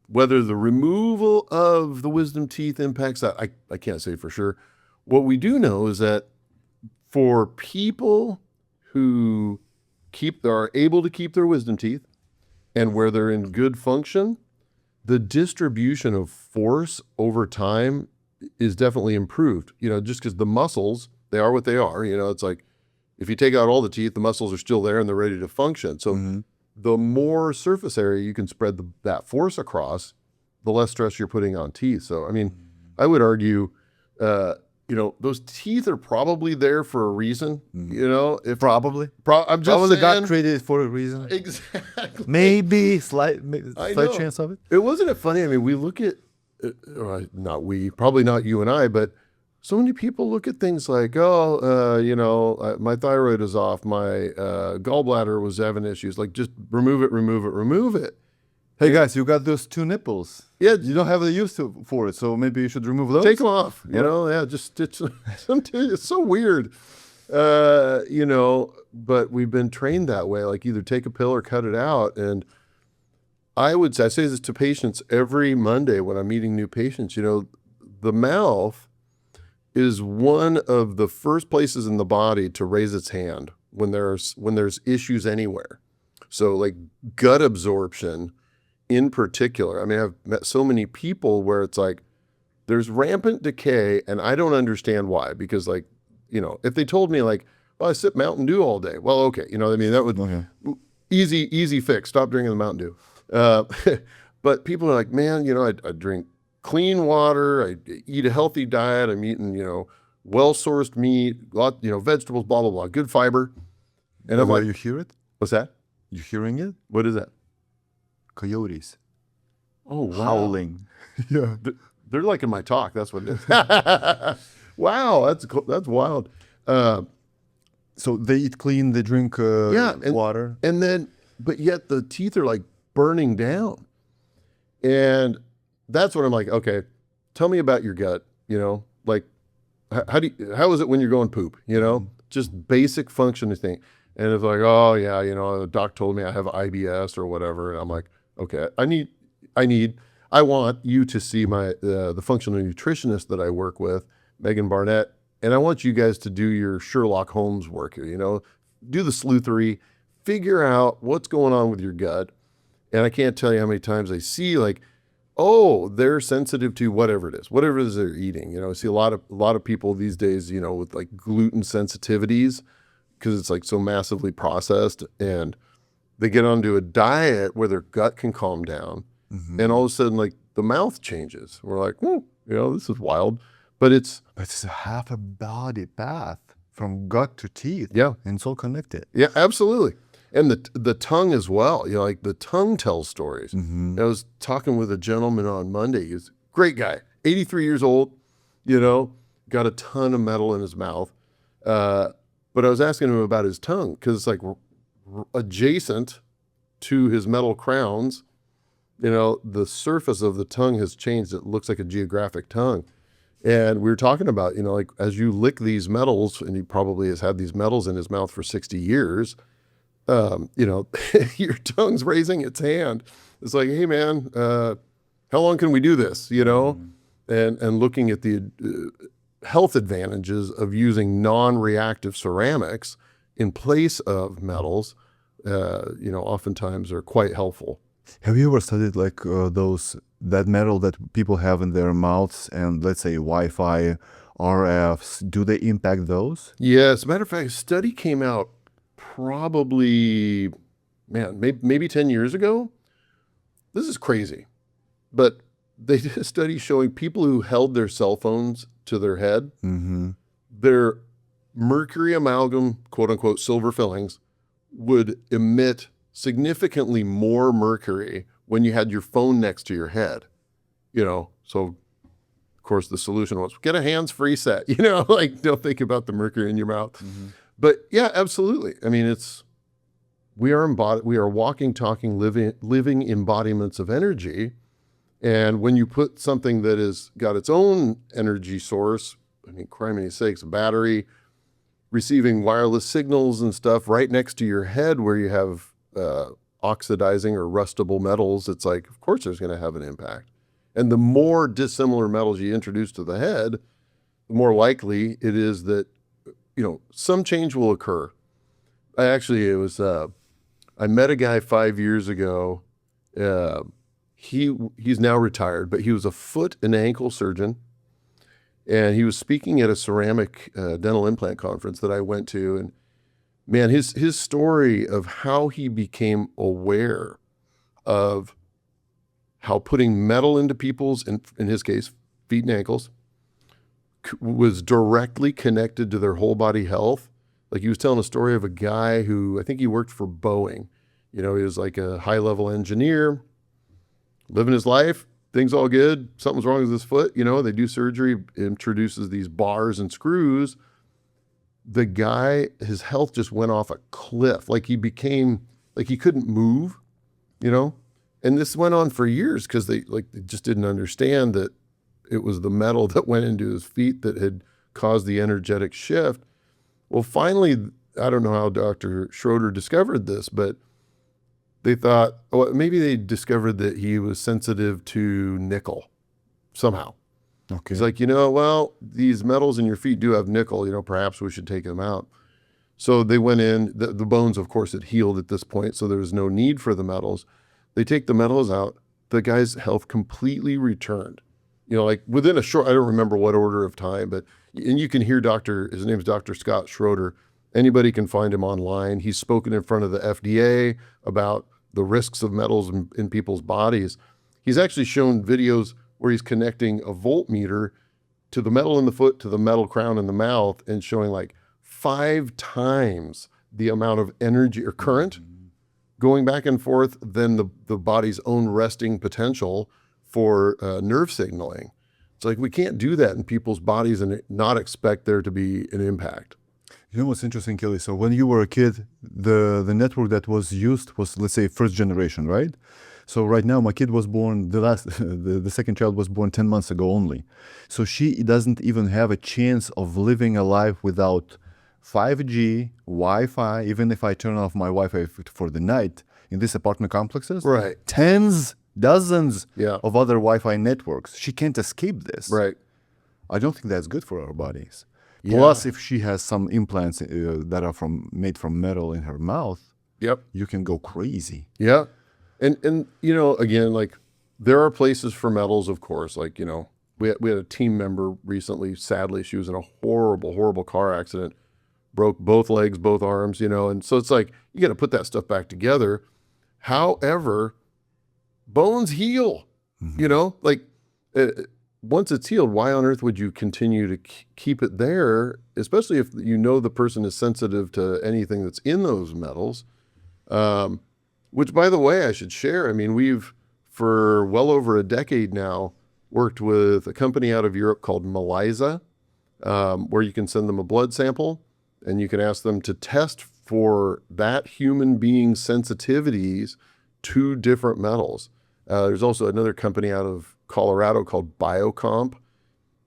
whether the removal of the wisdom teeth impacts that, I can't say for sure. What we do know is that for people who are able to keep their wisdom teeth and where they're in good function, the distribution of force over time is definitely improved. You know, just because the muscles, they are what they are. You know, it's like if you take out all the teeth, the muscles are still there and they're ready to function. So the more surface area you can spread that force across, the less stress you're putting on teeth. So, I mean, I would argue, you know, those teeth are probably there for a reason, you know. I'm just Probably saying, got created for a reason. Exactly. Maybe slight chance of it. It wasn't funny. I mean, we look at, probably not you and I, but so many people look at things like, you know, my thyroid is off, my gallbladder was having issues. Like, just remove it. Hey guys, you got those 2 nipples. Yeah, You don't have the use for it, so maybe you should remove those. take them off. You know, yeah, just it's so weird. You know, but we've been trained that way. Like, either take a pill or cut it out. And I say this to patients every Monday when I'm meeting new patients. You know, the mouth is one of the first places in the body to raise its hand when there's issues anywhere. So like gut absorption in particular. I mean, I've met so many people where it's like there's rampant decay and I don't understand why. Because, like, you know, if they told me like, oh, I sip Mountain Dew all day. Well, okay. You know what I mean? That would easy fix. Stop drinking the Mountain Dew. But people are like, man, you know, I drink clean water, I eat a healthy diet, I'm eating, you know, well-sourced meat, you know, vegetables, blah, blah, blah, good fiber. And I'm like, you hear it? what's that? You hearing it? What is that? Coyotes. Oh, wow. Howling. Yeah. They're like in my talk, that's what it is. Wow, that's wild. So they eat clean, they drink water. And then, but yet the teeth are like burning down. And that's what I'm like, okay, tell me about your gut, you know, like how is it when you're going poop, you know, just basic functioning thing. And it's like, oh yeah, you know, the doc told me I have IBS or whatever. And I'm like, okay, I want you to see the functional nutritionist that I work with, Megan Barnett. And I want you guys to do your Sherlock Holmes work here, you know, do the sleuthery, figure out what's going on with your gut. And I can't tell you how many times I see like, oh, they're sensitive to whatever it is they're eating. You know, I see a lot of people these days, you know, with like gluten sensitivities because it's like so massively processed, and they get onto a diet where their gut can calm down, and all of a sudden like the mouth changes. We're like, you know, this is wild, but it's a half a body path from gut to teeth. Yeah, and it's all connected. Yeah, absolutely. And the tongue as well, you know, like the tongue tells stories. I was talking with a gentleman on Monday. He's a great guy, 83 years old, you know, got a ton of metal in his mouth. But I was asking him about his tongue because it's like adjacent to his metal crowns, you know, the surface of the tongue has changed. It looks like a geographic tongue. And we were talking about, you know, like as you lick these metals, and he probably has had these metals in his mouth for 60 years, you know, your tongue's raising its hand. It's like, hey man, how long can we do this? You know, and looking at the health advantages of using non-reactive ceramics in place of metals, you know, oftentimes are quite helpful. Have you ever studied like those that metal that people have in their mouths and let's say Wi-Fi, RFs, do they impact those? Yeah, as a matter of fact, a study came out probably, man, maybe 10 years ago. This is crazy. But they did a study showing people who held their cell phones to their head, their mercury amalgam, quote unquote, silver fillings would emit significantly more mercury when you had your phone next to your head. So of course the solution was get a hands-free set, like don't think about the mercury in your mouth. But yeah, absolutely. I mean, we are walking, talking, living embodiments of energy. And when you put something that has got its own energy source, I mean, criminy sakes, a battery, receiving wireless signals and stuff right next to your head where you have oxidizing or rustable metals, it's like, of course there's going to have an impact. And the more dissimilar metals you introduce to the head, the more likely it is that, some change will occur. I met a guy 5 years ago. He's now retired, but he was a foot and ankle surgeon. And he was speaking at a ceramic dental implant conference that I went to. And man, his story of how he became aware of how putting metal into people's, in his case, feet and ankles, was directly connected to their whole body health. Like he was telling a story of a guy who, I think he worked for Boeing. He was like a high-level engineer, living his life. Things all good. Something's wrong with his foot. They do surgery, introduces these bars and screws. The guy, his health just went off a cliff. Like he became, like he couldn't move, and this went on for years because they just didn't understand that it was the metal that went into his feet that had caused the energetic shift. Well, finally, I don't know how Dr. Schroeder discovered this, but they thought, maybe they discovered that he was sensitive to nickel somehow. Okay. He's like, these metals in your feet do have nickel, perhaps we should take them out. So they went in, the bones, of course, had healed at this point, so there was no need for the metals. They take the metals out, the guy's health completely returned. Like within a short, I don't remember what order of time, and you can hear his name's Dr. Scott Schroeder. Anybody can find him online. He's spoken in front of the FDA about the risks of metals in people's bodies. He's actually shown videos where he's connecting a voltmeter to the metal in the foot, to the metal crown in the mouth, and showing like 5 times the amount of energy or current going back and forth than the body's own resting potential for nerve signaling. It's like we can't do that in people's bodies and not expect there to be an impact. You know what's interesting, Kelly? So when you were a kid, the network that was used was, let's say, first generation, right? So right now, my kid was born, the second child was born 10 months ago only. So she doesn't even have a chance of living a life without 5G, Wi-Fi, even if I turn off my Wi-Fi for the night in these apartment complexes. Right. Dozens Yeah. of other Wi-Fi networks. She can't escape this. Right. I don't think that's good for our bodies. Yeah. Plus, if she has some implants that are made from metal in her mouth, Yep. you can go crazy. Yeah. And again, like there are places for metals, of course. Like, we had a team member recently, sadly, she was in a horrible, horrible car accident, broke both legs, both arms, and so it's like, you got to put that stuff back together. However, bones heal, once it's healed, why on earth would you continue to keep it there, especially if the person is sensitive to anything that's in those metals? Which, by the way, I should share. I mean, we've, for well over a decade now, worked with a company out of Europe called Melisa, where you can send them a blood sample and you can ask them to test for that human being's sensitivities to different metals. There's also another company out of Colorado called Biocomp.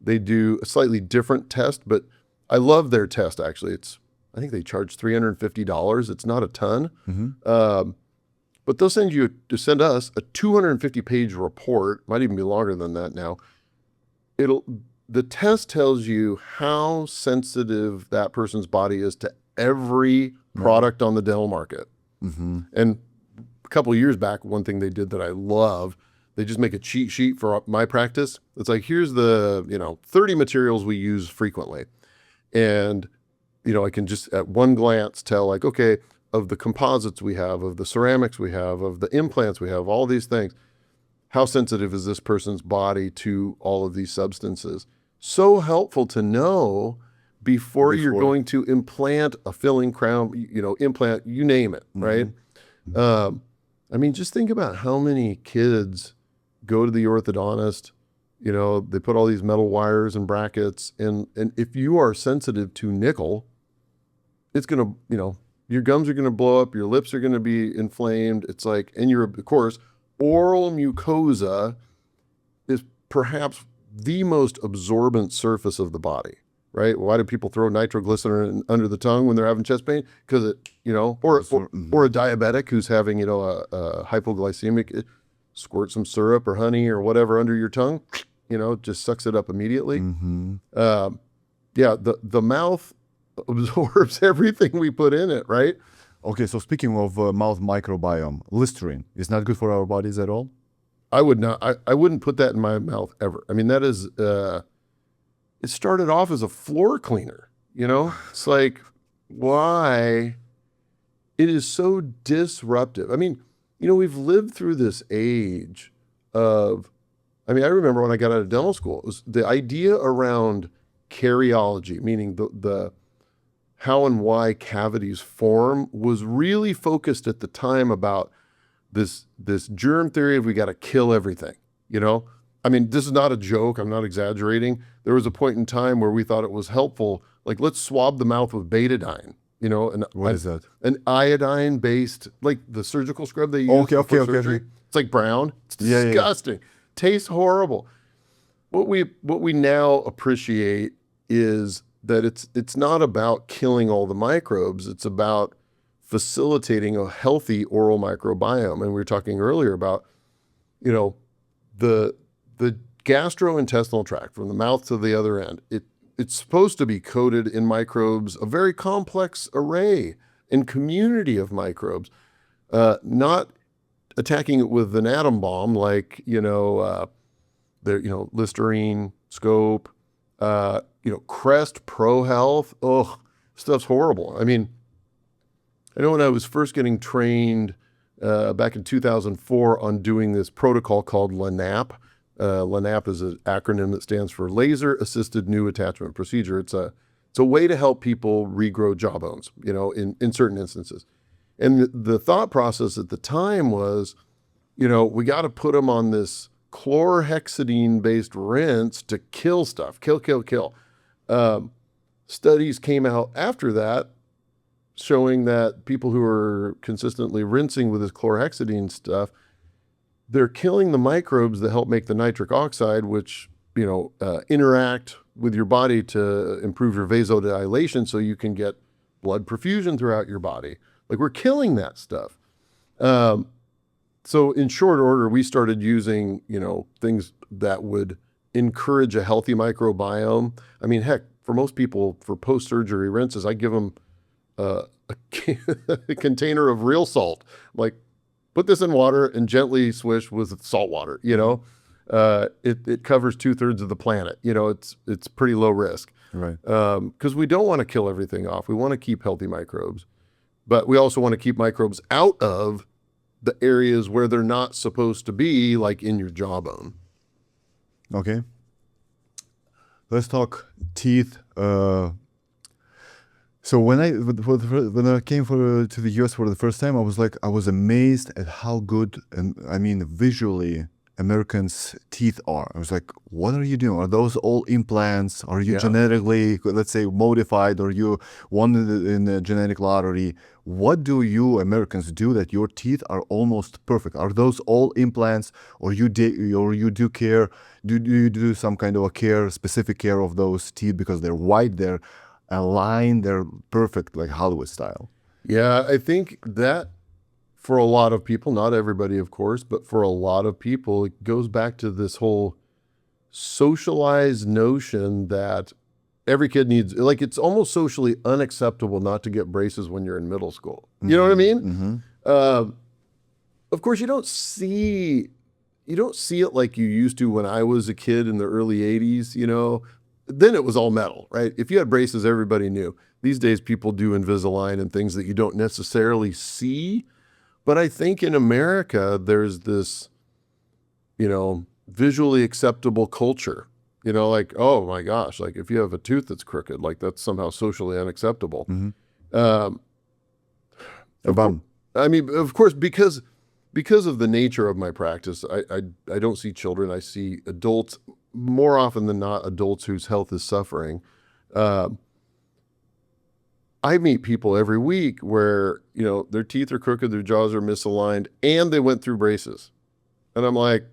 They do a slightly different test, but I love their test, actually. I think they charge $350. It's not a ton. But they'll send us a 250-page report, might even be longer than that now. The test tells you how sensitive that person's body is to every product on the dental market. And a couple of years back, one thing they did that I love, they just make a cheat sheet for my practice. It's like, here's the, 30 materials we use frequently. And, I can just at one glance tell like, okay, of the composites we have, of the ceramics we have, of the implants we have, all these things, how sensitive is this person's body to all of these substances? So helpful to know before you're going to implant a filling crown, implant, you name it, right? Just think about how many kids go to the orthodontist, they put all these metal wires and brackets, and if you are sensitive to nickel, it's going to, your gums are going to blow up, your lips are going to be inflamed. It's like, and of course, oral mucosa is perhaps the most absorbent surface of the body, right? Why do people throw nitroglycerin under the tongue when they're having chest pain? Because it, or a diabetic who's having, a hypoglycemic, squirt some syrup or honey or whatever under your tongue, just sucks it up immediately. The mouth absorbs everything we put in it, right? Okay, so speaking of mouth microbiome, Listerine is not good for our bodies at all? I would not. I wouldn't put that in my mouth ever. I mean, that is. It started off as a floor cleaner. It's like, why? It is so disruptive. I mean, we've lived through this age of. I remember when I got out of dental school, it was the idea around karyology, meaning the how and why cavities form, was really focused at the time about this germ theory of we got to kill everything, this is not a joke. I'm not exaggerating. There was a point in time where we thought it was helpful. Like, let's swab the mouth with betadine, and what is that? An iodine based, like the surgical scrub they use. Okay. It's like brown. It's disgusting. Yeah. Tastes horrible. What we now appreciate is that it's not about killing all the microbes. It's about facilitating a healthy oral microbiome. And we were talking earlier about, the gastrointestinal tract from the mouth to the other end. It's supposed to be coated in microbes, a very complex array and community of microbes, not attacking it with an atom bomb like, Listerine, Scope, Crest, Pro Health. Oh, stuff's horrible. I know when I was first getting trained back in 2004 on doing this protocol called LANAP. LANAP is an acronym that stands for Laser Assisted New Attachment Procedure. It's a way to help people regrow jawbones, in certain instances. And the thought process at the time was, we got to put them on this chlorhexidine-based rinse to kill stuff, kill. Studies came out after that showing that people who are consistently rinsing with this chlorhexidine stuff, they're killing the microbes that help make the nitric oxide, which, interact with your body to improve your vasodilation so you can get blood perfusion throughout your body. Like, we're killing that stuff. So in short order, we started using, things that would encourage a healthy microbiome. Heck, for most people, for post-surgery rinses, I give them a container of real salt. Like, put this in water and gently swish with salt water, It covers 2/3 of the planet. It's pretty low risk. Right. Because we don't want to kill everything off. We want to keep healthy microbes. But we also want to keep microbes out of the areas where they're not supposed to be, like in your jawbone. Okay. Let's talk teeth. So when I came to the US for the first time, I was amazed at how good and visually Americans' teeth are. I was like, what are you doing? Are those all implants? Are you genetically, let's say, modified, or you won in the genetic lottery? What do you Americans do that your teeth are almost perfect? Are those all implants, or you do care? Do you do some kind of a care, specific care of those teeth because they're white, they're aligned, they're perfect, like Hollywood style? Yeah, I think that for a lot of people, not everybody, of course, but for a lot of people, it goes back to this whole socialized notion that every kid needs, like, it's almost socially unacceptable not to get braces when you're in middle school. You know what I mean? Mm-hmm. Of course, you don't see, you don't see it like you used to when I was a kid in the early 80s, you know. Then it was all metal, right? If you had braces, everybody knew. These days, people do Invisalign and things that you don't necessarily see. But I think in America, there's this, you know, visually acceptable culture. You know, like, oh my gosh, like if you have a tooth that's crooked, like that's somehow socially unacceptable. Um, I mean, of course, because of the nature of my practice, I don't see children. I see adults, more often than not, adults whose health is suffering. I meet people every week where, you know, their teeth are crooked, their jaws are misaligned, and they went through braces. And I'm like,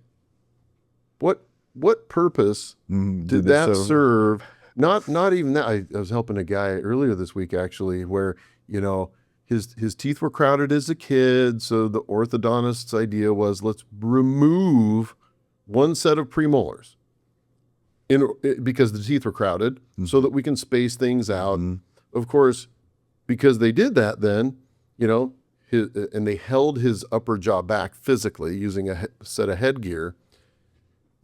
what purpose did that serve? Not even that. I was helping a guy earlier this week, actually, where, you know, his teeth were crowded as a kid. So the orthodontist's idea was, let's remove one set of premolars because the teeth were crowded so that we can space things out. Of course, because they did that then, you know, and they held his upper jaw back physically using a set of headgear,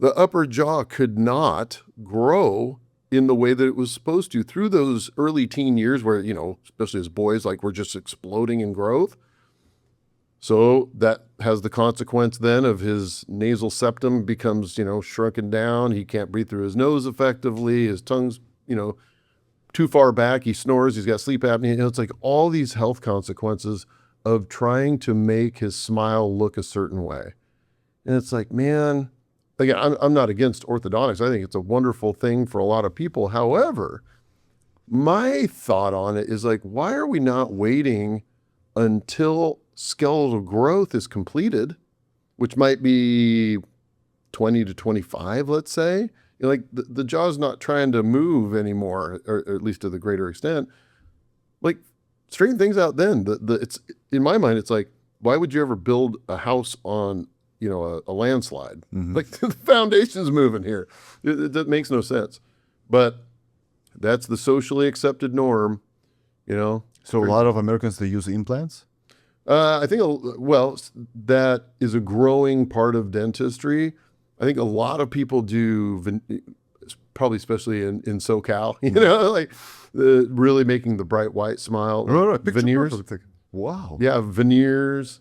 the upper jaw could not grow in the way that it was supposed to through those early teen years where, you know, especially as boys, like we're just exploding in growth. So that has the consequence then of his nasal septum becomes, you know, shrunken down. He can't breathe through his nose effectively. His tongue's, you know, too far back. He snores. He's got sleep apnea. You know, it's like all these health consequences of trying to make his smile look a certain way. And it's like, man, again, I'm not against orthodontics. I think it's a wonderful thing for a lot of people. However, my thought on it is like, why are we not waiting until skeletal growth is completed, which might be 20 to 25, let's say? You know, like the jaw's not trying to move anymore, or at least to the greater extent. Like, straighten things out then. It's in my mind, it's like, why would you ever build a house on, you know, a landslide? Like the foundation's moving here. That makes no sense. But that's the socially accepted norm, you know. So a lot of Americans, they use implants? I think, well, that is a growing part of dentistry. I think a lot of people do, probably especially in SoCal, you know, like really making the bright white smile. Veneers. Wow. Yeah, veneers,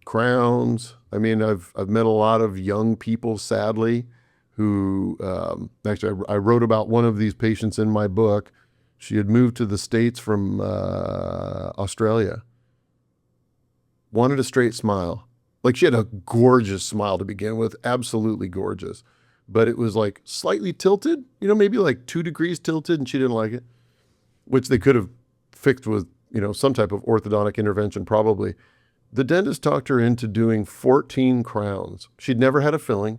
crowns. I mean, I've met a lot of young people, sadly, who actually I wrote about one of these patients in my book. She had moved to the States from Australia. Wanted a straight smile. Like, she had a gorgeous smile to begin with, absolutely gorgeous. But it was like slightly tilted, you know, maybe like 2 degrees tilted, and she didn't like it, which they could have fixed with, you know, some type of orthodontic intervention probably. The dentist talked her into doing 14 crowns. She'd never had a filling.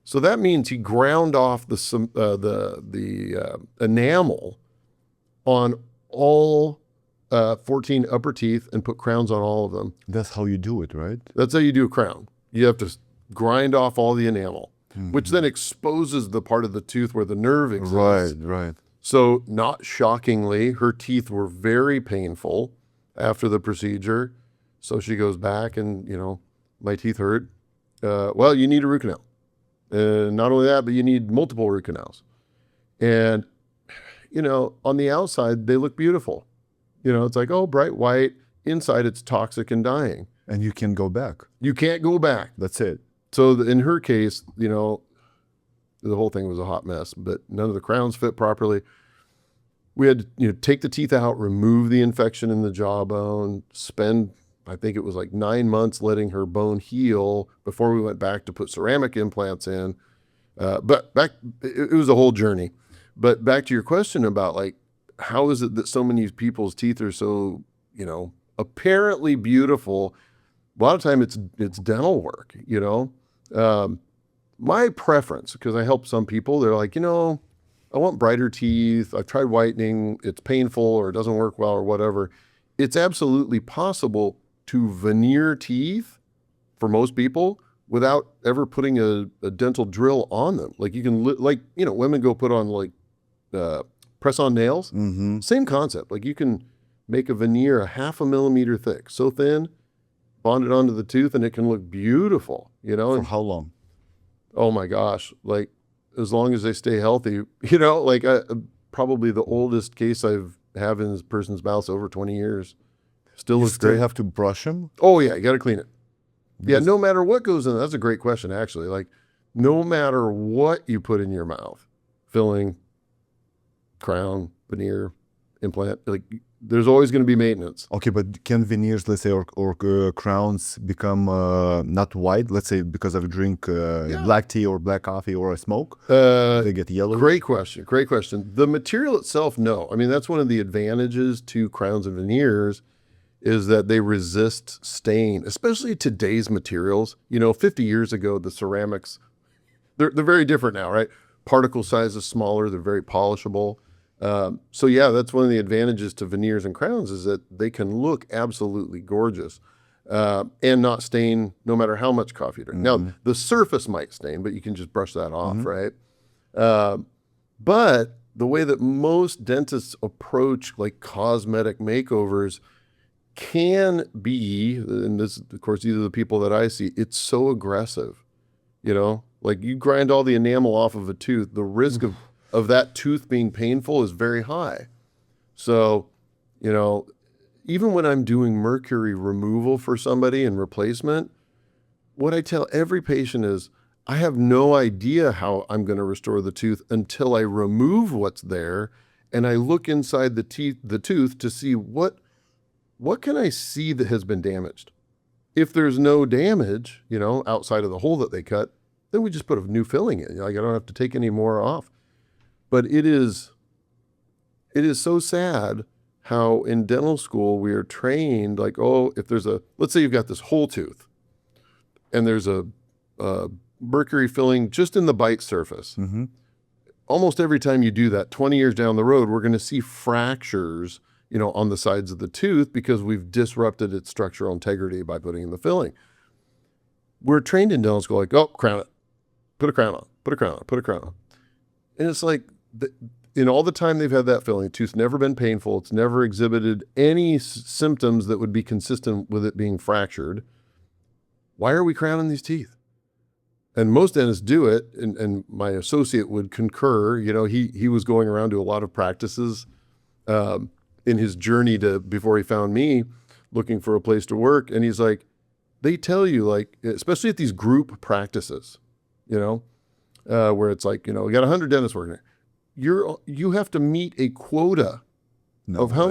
So that means he ground off the enamel on all 14 upper teeth and put crowns on all of them. That's how you do it, right? That's how you do a crown. You have to grind off all the enamel, which then exposes the part of the tooth where the nerve exists. Right. So not shockingly, her teeth were very painful after the procedure. So she goes back and, you know, my teeth hurt. Well, you need a root canal. And not only that, but you need multiple root canals. And, you know, on the outside, they look beautiful. You know, it's like, oh, bright white. Inside, it's toxic and dying. And you can go back. You can't go back. That's it. So in her case, you know, the whole thing was a hot mess, but none of the crowns fit properly. We had to, you know, take the teeth out, remove the infection in the jawbone, spend, I think it was like 9 months letting her bone heal before we went back to put ceramic implants in. But it was a whole journey. But back to your question about, like, how is it that so many people's teeth are so, you know, apparently beautiful? A lot of time it's dental work, you know. My preference, because I help some people, they're like, you know, I want brighter teeth. I've tried whitening. It's painful or it doesn't work well or whatever. It's absolutely possible to veneer teeth for most people without ever putting a dental drill on them. Like, you can, like, you know, women go put on like press-on nails. Same concept. Like, you can make a veneer 0.5 millimeter thick, so thin, bond it onto the tooth, and it can look beautiful. you know? For And, how long? oh my gosh, like as long as they stay healthy, like probably the oldest case I've have in this person's mouth over 20 years. Still You looks still great. have to brush them? Oh yeah, you got to clean it. Yeah, Because- no matter what goes in, that's a great question actually. Like no matter what you put in your mouth, filling, crown, veneer, implant, like there's always going to be maintenance. Okay, but can veneers, let's say, or crowns become not white? Let's say because of a drink black tea or black coffee or a smoke, they get yellow. Great question. Great question. The material itself, no. I mean, that's one of the advantages to crowns and veneers is that they resist stain, especially today's materials. 50 years ago, the ceramics, they're very different now, right? Particle size is smaller. They're very polishable. So yeah, that's one of the advantages to veneers and crowns is that they can look absolutely gorgeous and not stain no matter how much coffee you drink. Now, the surface might stain, but you can just brush that off, right? But the way that most dentists approach like cosmetic makeovers can be, and this, of course, these are the people that I see, it's so aggressive, like you grind all the enamel off of a tooth, the risk of that tooth being painful is very high. So, even when I'm doing mercury removal for somebody and replacement, what I tell every patient is, I have no idea how I'm going to restore the tooth until I remove what's there and I look inside the tooth to see what can I see that has been damaged. If there's no damage, outside of the hole that they cut, then we just put a new filling in. Like I don't have to take any more off. But it is so sad how in dental school we are trained like, oh, if there's let's say you've got this whole tooth and there's a mercury filling just in the bite surface. Almost every time you do that, 20 years down the road, we're going to see fractures, on the sides of the tooth because we've disrupted its structural integrity by putting in the filling. We're trained in dental school like, oh, crown it, put a crown on, put a crown on, put a crown on. And it's like, in all the time they've had that filling, the tooth's never been painful. It's never exhibited any symptoms that would be consistent with it being fractured. Why are we crowning these teeth? And most dentists do it, and my associate would concur. He was going around to a lot of practices in his journey before he found me, looking for a place to work. And he's like, they tell you, like, especially at these group practices, where it's like, we got 100 dentists working there. You have to meet a quota of how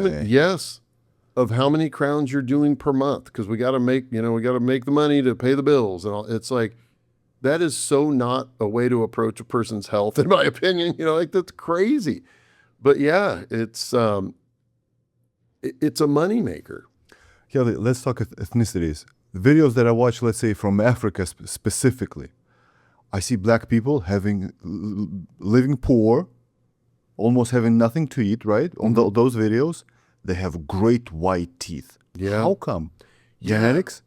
many crowns you're doing per month because we got to make the money to pay the bills and all. It's like that is so not a way to approach a person's health, in my opinion. Like that's crazy. But yeah, it's a moneymaker. Yeah, let's talk ethnicities. The videos that I watch, let's say from Africa specifically, I see black people living poor, almost having nothing to eat, right? On those videos, they have great white teeth. Yeah. How come? Genetics?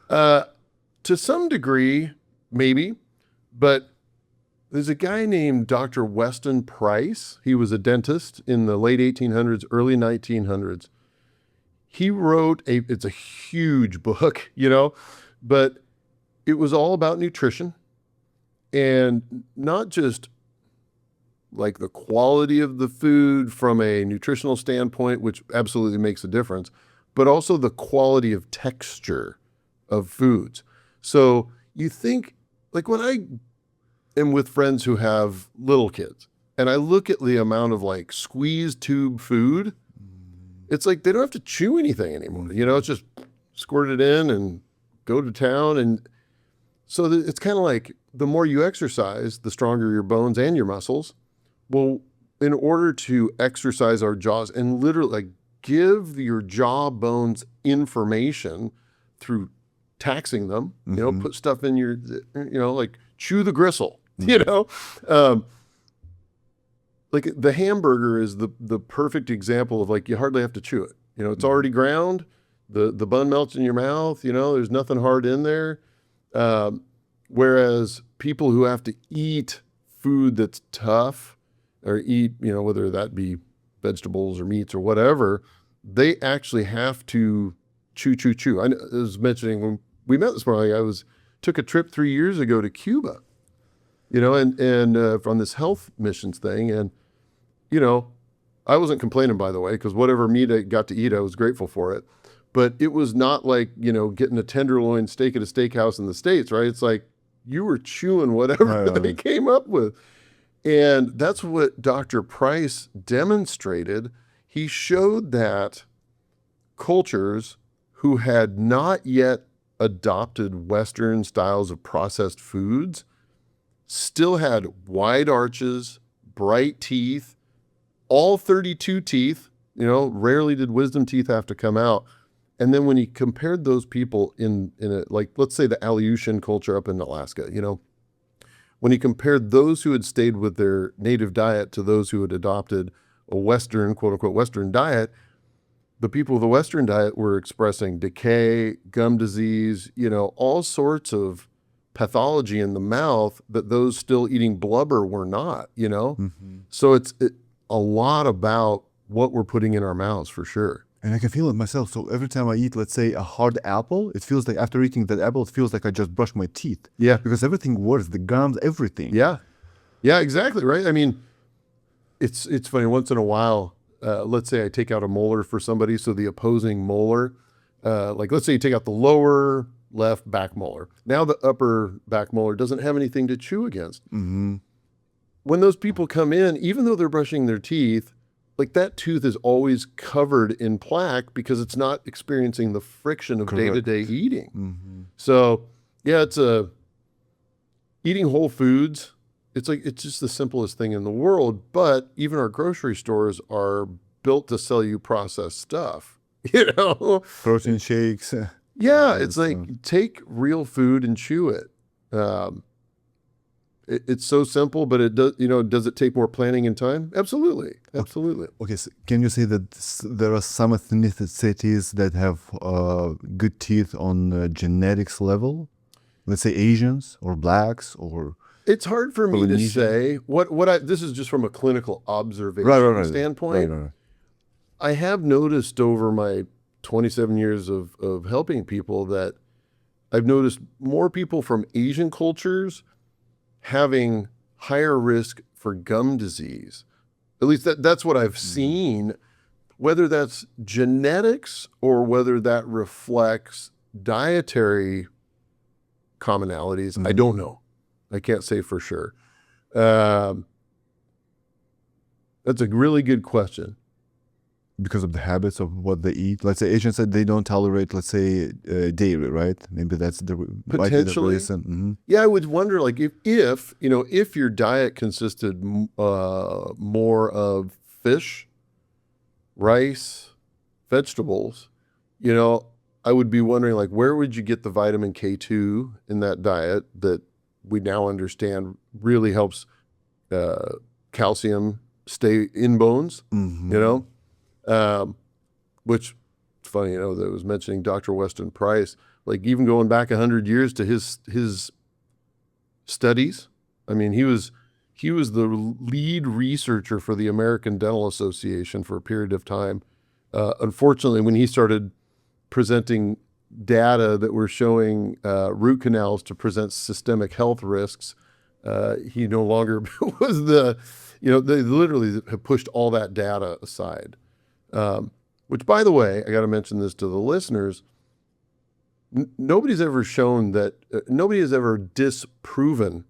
To some degree, maybe. But there's a guy named Dr. Weston Price. He was a dentist in the late 1800s, early 1900s. He wrote it's a huge book, but it was all about nutrition and not just like the quality of the food from a nutritional standpoint, which absolutely makes a difference, but also the quality of texture of foods. So you think, like when I am with friends who have little kids and I look at the amount of like squeezed tube food, it's like they don't have to chew anything anymore. It's just squirt it in and go to town. And so it's kind of like the more you exercise, the stronger your bones and your muscles. Well, in order to exercise our jaws and literally like give your jaw bones information through taxing them, put stuff in your, like chew the gristle, like the hamburger is the perfect example of like, you hardly have to chew it. It's already ground. The bun melts in your mouth, there's nothing hard in there. Whereas people who have to eat food that's tough or eat, whether that be vegetables or meats or whatever, they actually have to chew. I was mentioning when we met this morning, I was took a trip 3 years ago to Cuba, and on this health missions thing. And, I wasn't complaining, by the way, because whatever meat I got to eat, I was grateful for it. But it was not like, getting a tenderloin steak at a steakhouse in the States, right? It's like you were chewing whatever they came up with. And that's what Dr. Price demonstrated. He showed that cultures who had not yet adopted Western styles of processed foods still had wide arches, bright teeth, all 32 teeth. Rarely did wisdom teeth have to come out. And then when he compared those people in like, let's say the Aleutian culture up in Alaska, when he compared those who had stayed with their native diet to those who had adopted a Western, quote unquote, Western diet, the people with the Western diet were expressing decay, gum disease, all sorts of pathology in the mouth that those still eating blubber were not, So it's a lot about what we're putting in our mouths, for sure. And I can feel it myself. So every time I eat, let's say, a hard apple, it feels like after eating that apple, it feels like I just brushed my teeth. Yeah. Because everything works, the gums, everything. Yeah. Yeah, exactly. Right. I mean, it's funny. Once in a while, let's say I take out a molar for somebody. So the opposing molar, like let's say you take out the lower left back molar. Now the upper back molar doesn't have anything to chew against. Mm-hmm. When those people come in, even though they're brushing their teeth, like that tooth is always covered in plaque because it's not experiencing the friction of day-to-day eating. Mm-hmm. So yeah, it's eating whole foods. It's just the simplest thing in the world, but even our grocery stores are built to sell you processed stuff, Protein shakes. Yeah. It's like, take real food and chew it. It's so simple, but it does, does it take more planning and time? Absolutely. Absolutely. Okay. So can you say that there are some ethnicities that have good teeth on genetics level? Let's say Asians or blacks or... It's hard for me to say this is just from a clinical observation standpoint. Right. I have noticed over my 27 years of helping people that I've noticed more people from Asian cultures having higher risk for gum disease. At least that's what I've seen. Whether that's genetics or whether that reflects dietary commonalities, I don't know. I can't say for sure. That's a really good question. Because of the habits of what they eat. Let's say Asians said they don't tolerate, let's say, dairy, right? Maybe that's the potentially. Mm-hmm. Yeah, I would wonder, like, if your diet consisted more of fish, rice, vegetables, I would be wondering, like, where would you get the vitamin K2 in that diet that we now understand really helps calcium stay in bones, which it's funny, that I was mentioning Dr. Weston Price, like even going back 100 years to his studies. I mean, he was the lead researcher for the American Dental Association for a period of time. Unfortunately, when he started presenting data that were showing root canals to present systemic health risks, he no longer was they literally have pushed all that data aside. Which, by the way, I got to mention this to the listeners. Nobody's ever shown that, nobody has ever disproven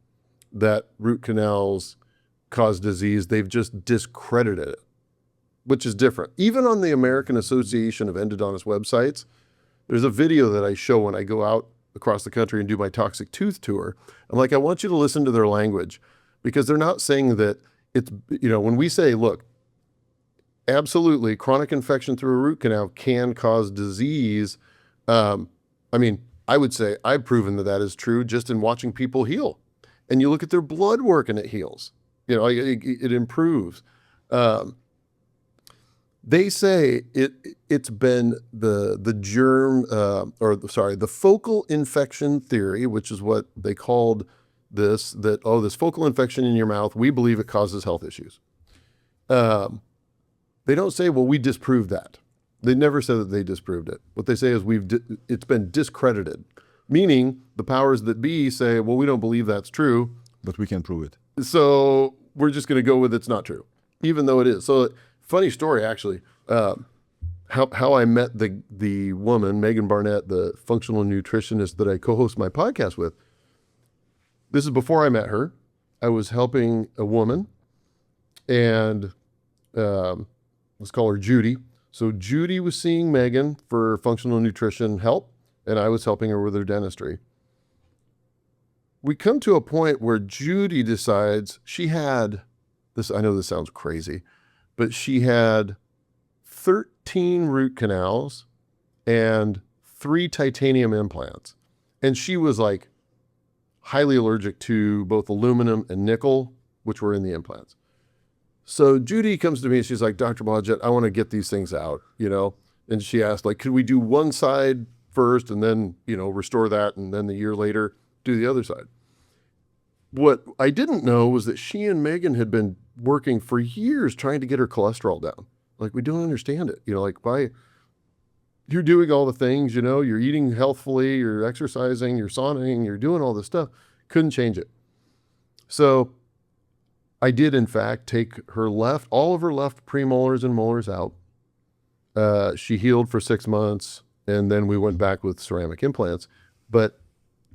that root canals cause disease. They've just discredited it, which is different. Even on the American Association of Endodontists websites, there's a video that I show when I go out across the country and do my toxic tooth tour. I'm like, I want you to listen to their language, because they're not saying that it's, when we say, look, absolutely, chronic infection through a root canal can cause disease. I mean, I would say I've proven that is true just in watching people heal. And you look at their blood work and it heals. It improves. They say it's been the germ, the focal infection theory, which is what they called this focal infection in your mouth, we believe it causes health issues. They don't say, well, we disproved that. They never said that they disproved it. What they say is it's been discredited. Meaning the powers that be say, well, we don't believe that's true. But we can prove it. So we're just going to go with it's not true, even though it is. So funny story, actually. How I met the woman, Megan Barnett, the functional nutritionist that I co-host my podcast with. This is before I met her. I was helping a woman, and let's call her Judy. So Judy was seeing Megan for functional nutrition help, and I was helping her with her dentistry. We come to a point where Judy decides she had this. I know this sounds crazy, but she had 13 root canals and 3 titanium implants. And she was like highly allergic to both aluminum and nickel, which were in the implants. So Judy comes to me and she's like, Dr. Blodgett, I want to get these things out, And she asked, like, could we do one side first and then, restore that, and then the year later do the other side? What I didn't know was that she and Megan had been working for years trying to get her cholesterol down. Like, we don't understand it. Why you're doing all the things, you're eating healthfully, you're exercising, you're sauning, you're doing all this stuff. Couldn't change it. So I did, in fact, take all of her left premolars and molars out. She healed for 6 months, and then we went back with ceramic implants. But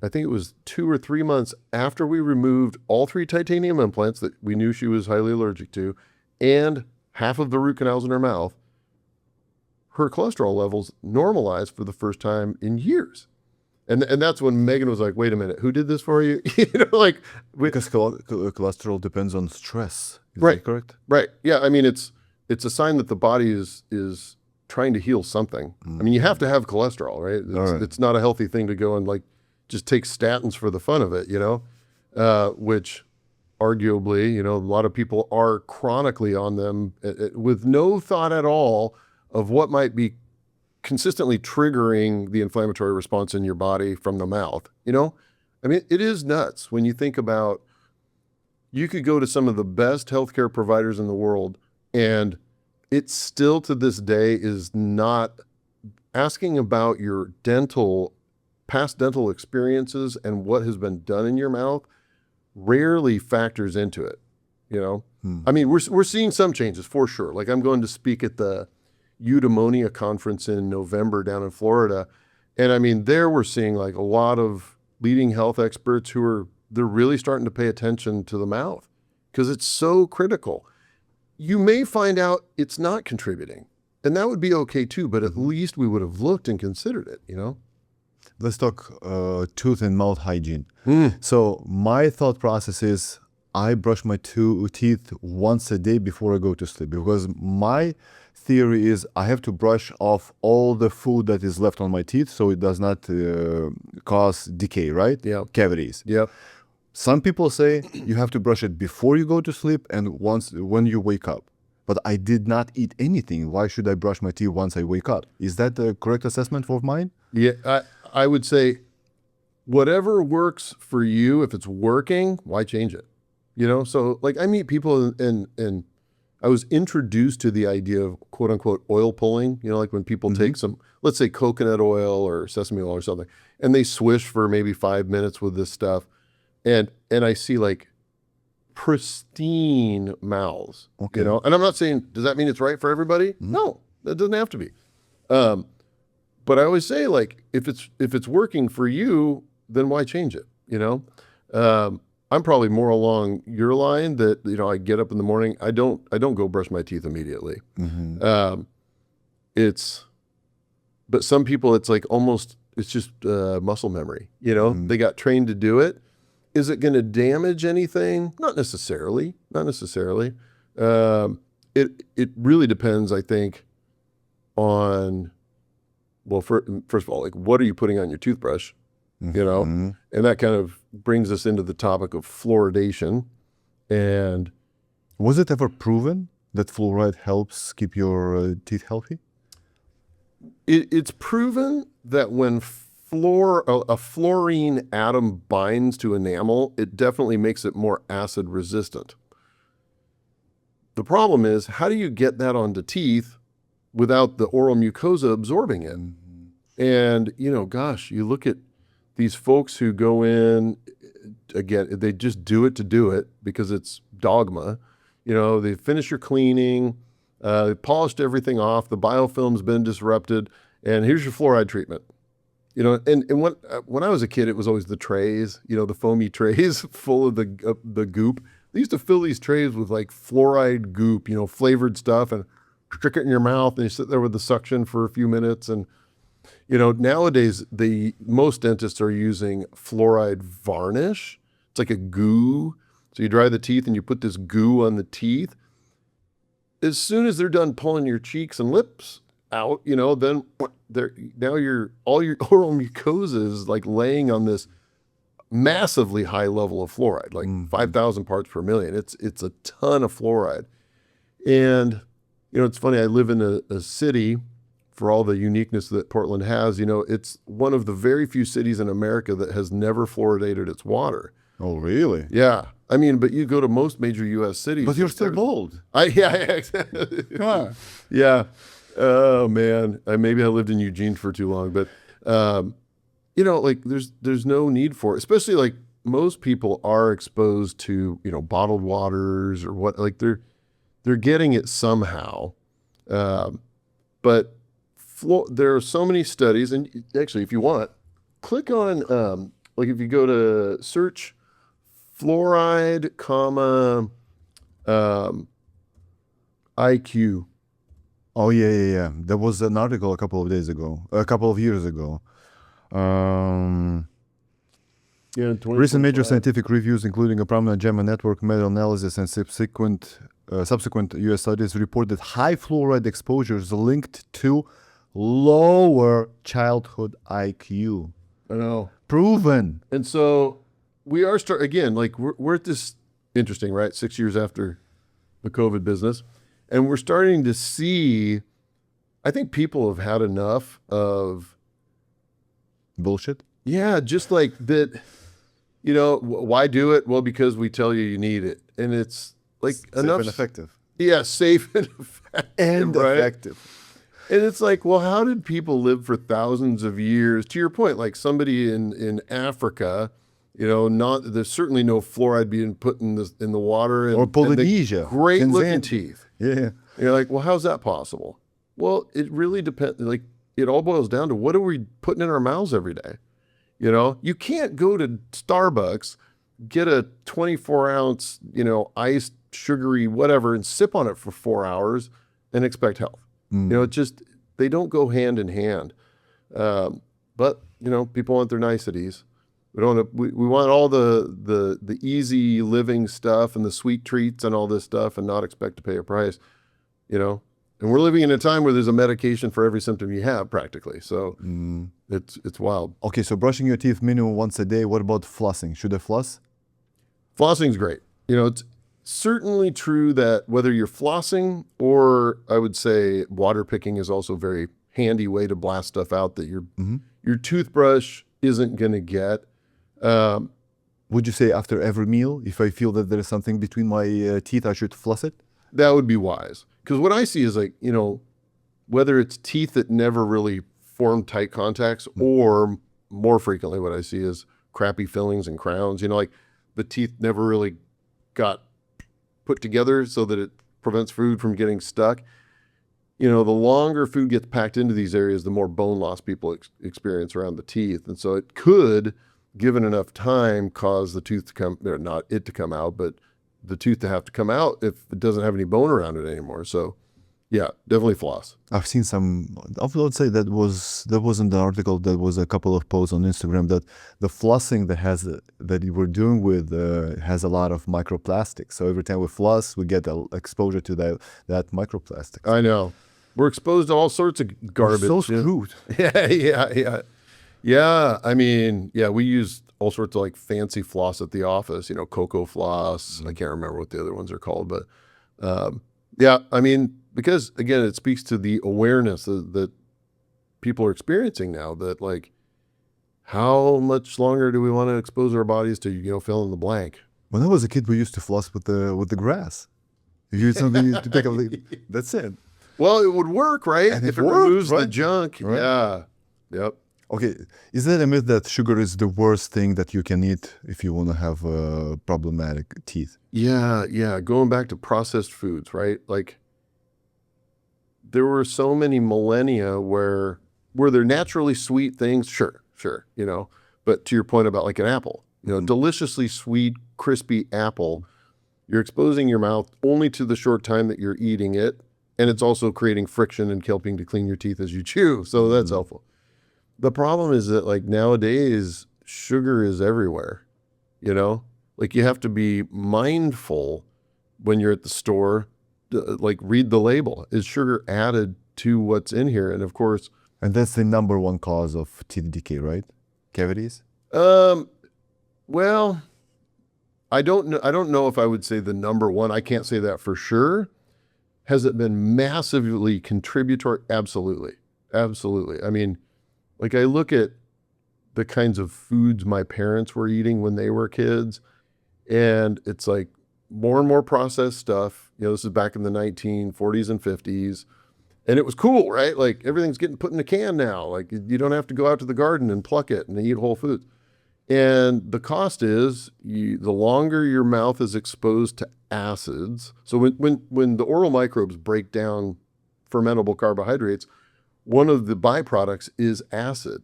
I think it was 2 or 3 months after we removed all 3 titanium implants that we knew she was highly allergic to, and half of the root canals in her mouth, her cholesterol levels normalized for the first time in years. And that's when Megan was like, wait a minute, who did this for you? Because cholesterol depends on stress. Is that correct? Right. Yeah. I mean, it's a sign that the body is trying to heal something. I mean, you have to have cholesterol, right? It's not a healthy thing to go and just take statins for the fun of it, which arguably, a lot of people are chronically on them with no thought at all of what might be consistently triggering the inflammatory response in your body from the mouth. I mean, it is nuts when you think about, you could go to some of the best healthcare providers in the world, and it still to this day is not asking about your past dental experiences and what has been done in your mouth rarely factors into it. I mean, we're seeing some changes for sure. Like, I'm going to speak at the Eudaimonia conference in November down in Florida. And I mean, there we're seeing like a lot of leading health experts they're really starting to pay attention to the mouth because it's so critical. You may find out it's not contributing, and that would be okay too, but at least we would have looked and considered it, Let's talk tooth and mouth hygiene. So my thought process is I brush my teeth once a day before I go to sleep, because my theory is I have to brush off all the food that is left on my teeth so it does not cause decay, right? Yeah. Cavities. Yeah. Some people say you have to brush it before you go to sleep and when you wake up. But I did not eat anything. Why should I brush my teeth once I wake up? Is that the correct assessment of mine? Yeah, I would say whatever works for you, if it's working, why change it? So like I meet people and I was introduced to the idea of quote unquote oil pulling, like when people take some, let's say coconut oil or sesame oil or something, and they swish for maybe 5 minutes with this stuff. And I see like pristine mouths, and I'm not saying, does that mean it's right for everybody? No, that doesn't have to be. But I always say, like, if it's working for you, then why change it? I'm probably more along your line that, I get up in the morning. I don't go brush my teeth immediately. But some people, it's like almost, it's just muscle memory. They got trained to do it. Is it going to damage anything? Not necessarily. It really depends, I think, on, well, first of all, like, what are you putting on your toothbrush? And that kind of brings us into the topic of fluoridation. And was it ever proven that fluoride helps keep your teeth healthy? It's proven that when a fluorine atom binds to enamel, it definitely makes it more acid resistant. The problem is, how do you get that onto teeth without the oral mucosa absorbing it? And, gosh, you look at these folks who go in, again, they just do it to do it because it's dogma. They finish your cleaning, they polished everything off, the biofilm's been disrupted, and here's your fluoride treatment. And when I was a kid, it was always the trays, the foamy trays full of the goop. They used to fill these trays with like fluoride goop, flavored stuff, and stick it in your mouth, and you sit there with the suction for a few minutes. And nowadays most dentists are using fluoride varnish. It's like a goo. So you dry the teeth and you put this goo on the teeth. As soon as they're done pulling your cheeks and lips out, then all your oral mucosa is like laying on this massively high level of fluoride, like 5,000 parts per million. It's a ton of fluoride. And it's funny, I live in a city, for all the uniqueness that Portland has, it's one of the very few cities in America that has never fluoridated its water. Oh, really? Yeah. I mean, but you go to most major U.S. cities. But you're still bold. Yeah. Come on. Yeah. Oh, man. Maybe I lived in Eugene for too long. But, like there's no need for it. Especially like most people are exposed to, bottled waters or what. Like they're getting it somehow. But there are so many studies. And actually, if you want, click on, like if you go to search fluoride, IQ. Oh, yeah. There was an article a couple of years ago. Recent major scientific reviews, including a prominent JAMA network meta-analysis and subsequent U.S. studies, report that high fluoride exposure is linked to lower childhood IQ. I know. Proven. And so we are again, like we're at this interesting, right? 6 years after the COVID business. And we're starting to see, I think people have had enough of bullshit. Yeah. Just like that, why do it? Well, because we tell you need it. And it's like safe enough. And effective. Yeah. Safe and effective. Right? Effective. And it's like, well, how did people live for thousands of years? To your point, like somebody in Africa, there's certainly no fluoride being put in the water. Or Polynesia. Great looking teeth. Yeah. And you're like, well, how's that possible? Well, it really depends. Like it all boils down to what are we putting in our mouths every day? You can't go to Starbucks, get a 24-ounce, iced, sugary, whatever, and sip on it for 4 hours and expect health. They don't go hand in hand. But, people want their niceties. We want all the easy living stuff and the sweet treats and all this stuff and not expect to pay a price, And we're living in a time where there's a medication for every symptom you have practically. So it's wild. Okay, so brushing your teeth minimum once a day. What about flossing? Should I floss? Flossing's great. It's certainly true that whether you're flossing or I would say water picking is also a very handy way to blast stuff out that your toothbrush isn't going to get. Would you say after every meal, if I feel that there is something between my teeth, I should floss it? That would be wise. Because what I see is like, whether it's teeth that never really form tight contacts or more frequently what I see is crappy fillings and crowns, like the teeth never really got put together so that it prevents food from getting stuck. The longer food gets packed into these areas, the more bone loss people experience around the teeth. And so it could, given enough time, cause the tooth to come, or not it to come out, but the tooth to have to come out if it doesn't have any bone around it anymore. So yeah, definitely floss. I've seen some, I would say that wasn't the article, that was a couple of posts on Instagram that the flossing that you were doing with has a lot of microplastics. So every time we floss, we get exposure to that microplastic. I know. We're exposed to all sorts of garbage. We're so screwed. Yeah. I mean, we use all sorts of like fancy floss at the office, cocoa floss. I can't remember what the other ones are called, but I mean, because again, it speaks to the awareness that people are experiencing now that like, how much longer do we want to expose our bodies to, fill in the blank? When I was a kid, we used to floss with the grass. If you had something to pick up, that's it. Well, it would work, right? And if it worked, removes right? the junk. Right. Yeah. Yep. Okay, is that a myth that sugar is the worst thing that you can eat if you want to have problematic teeth? Yeah, yeah. Going back to processed foods, right? Like there were so many millennia where were there naturally sweet things? Sure, sure, you know. But to your point about like an apple, you know, deliciously sweet, crispy apple, you're exposing your mouth only to the short time that you're eating it, and it's also creating friction and helping to clean your teeth as you chew. So that's helpful. The problem is that like nowadays sugar is everywhere, you know? Like you have to be mindful when you're at the store, like read the label. Is sugar added to what's in here? And of course, And that's the number one cause of teeth decay, right? Cavities? well, I don't know. I don't know if I would say the number one. I can't say that for sure. Has it been massively contributory? Absolutely. Absolutely. I mean, like I look at the kinds of foods my parents were eating when they were kids, and it's like more and more processed stuff. You know, this is back in the 1940s and 50s. And it was cool, right? Like everything's getting put in a can now. Like you don't have to go out to the garden and pluck it and eat whole foods. And the cost is the longer your mouth is exposed to acids. So when the oral microbes break down fermentable carbohydrates, one of the byproducts is acid.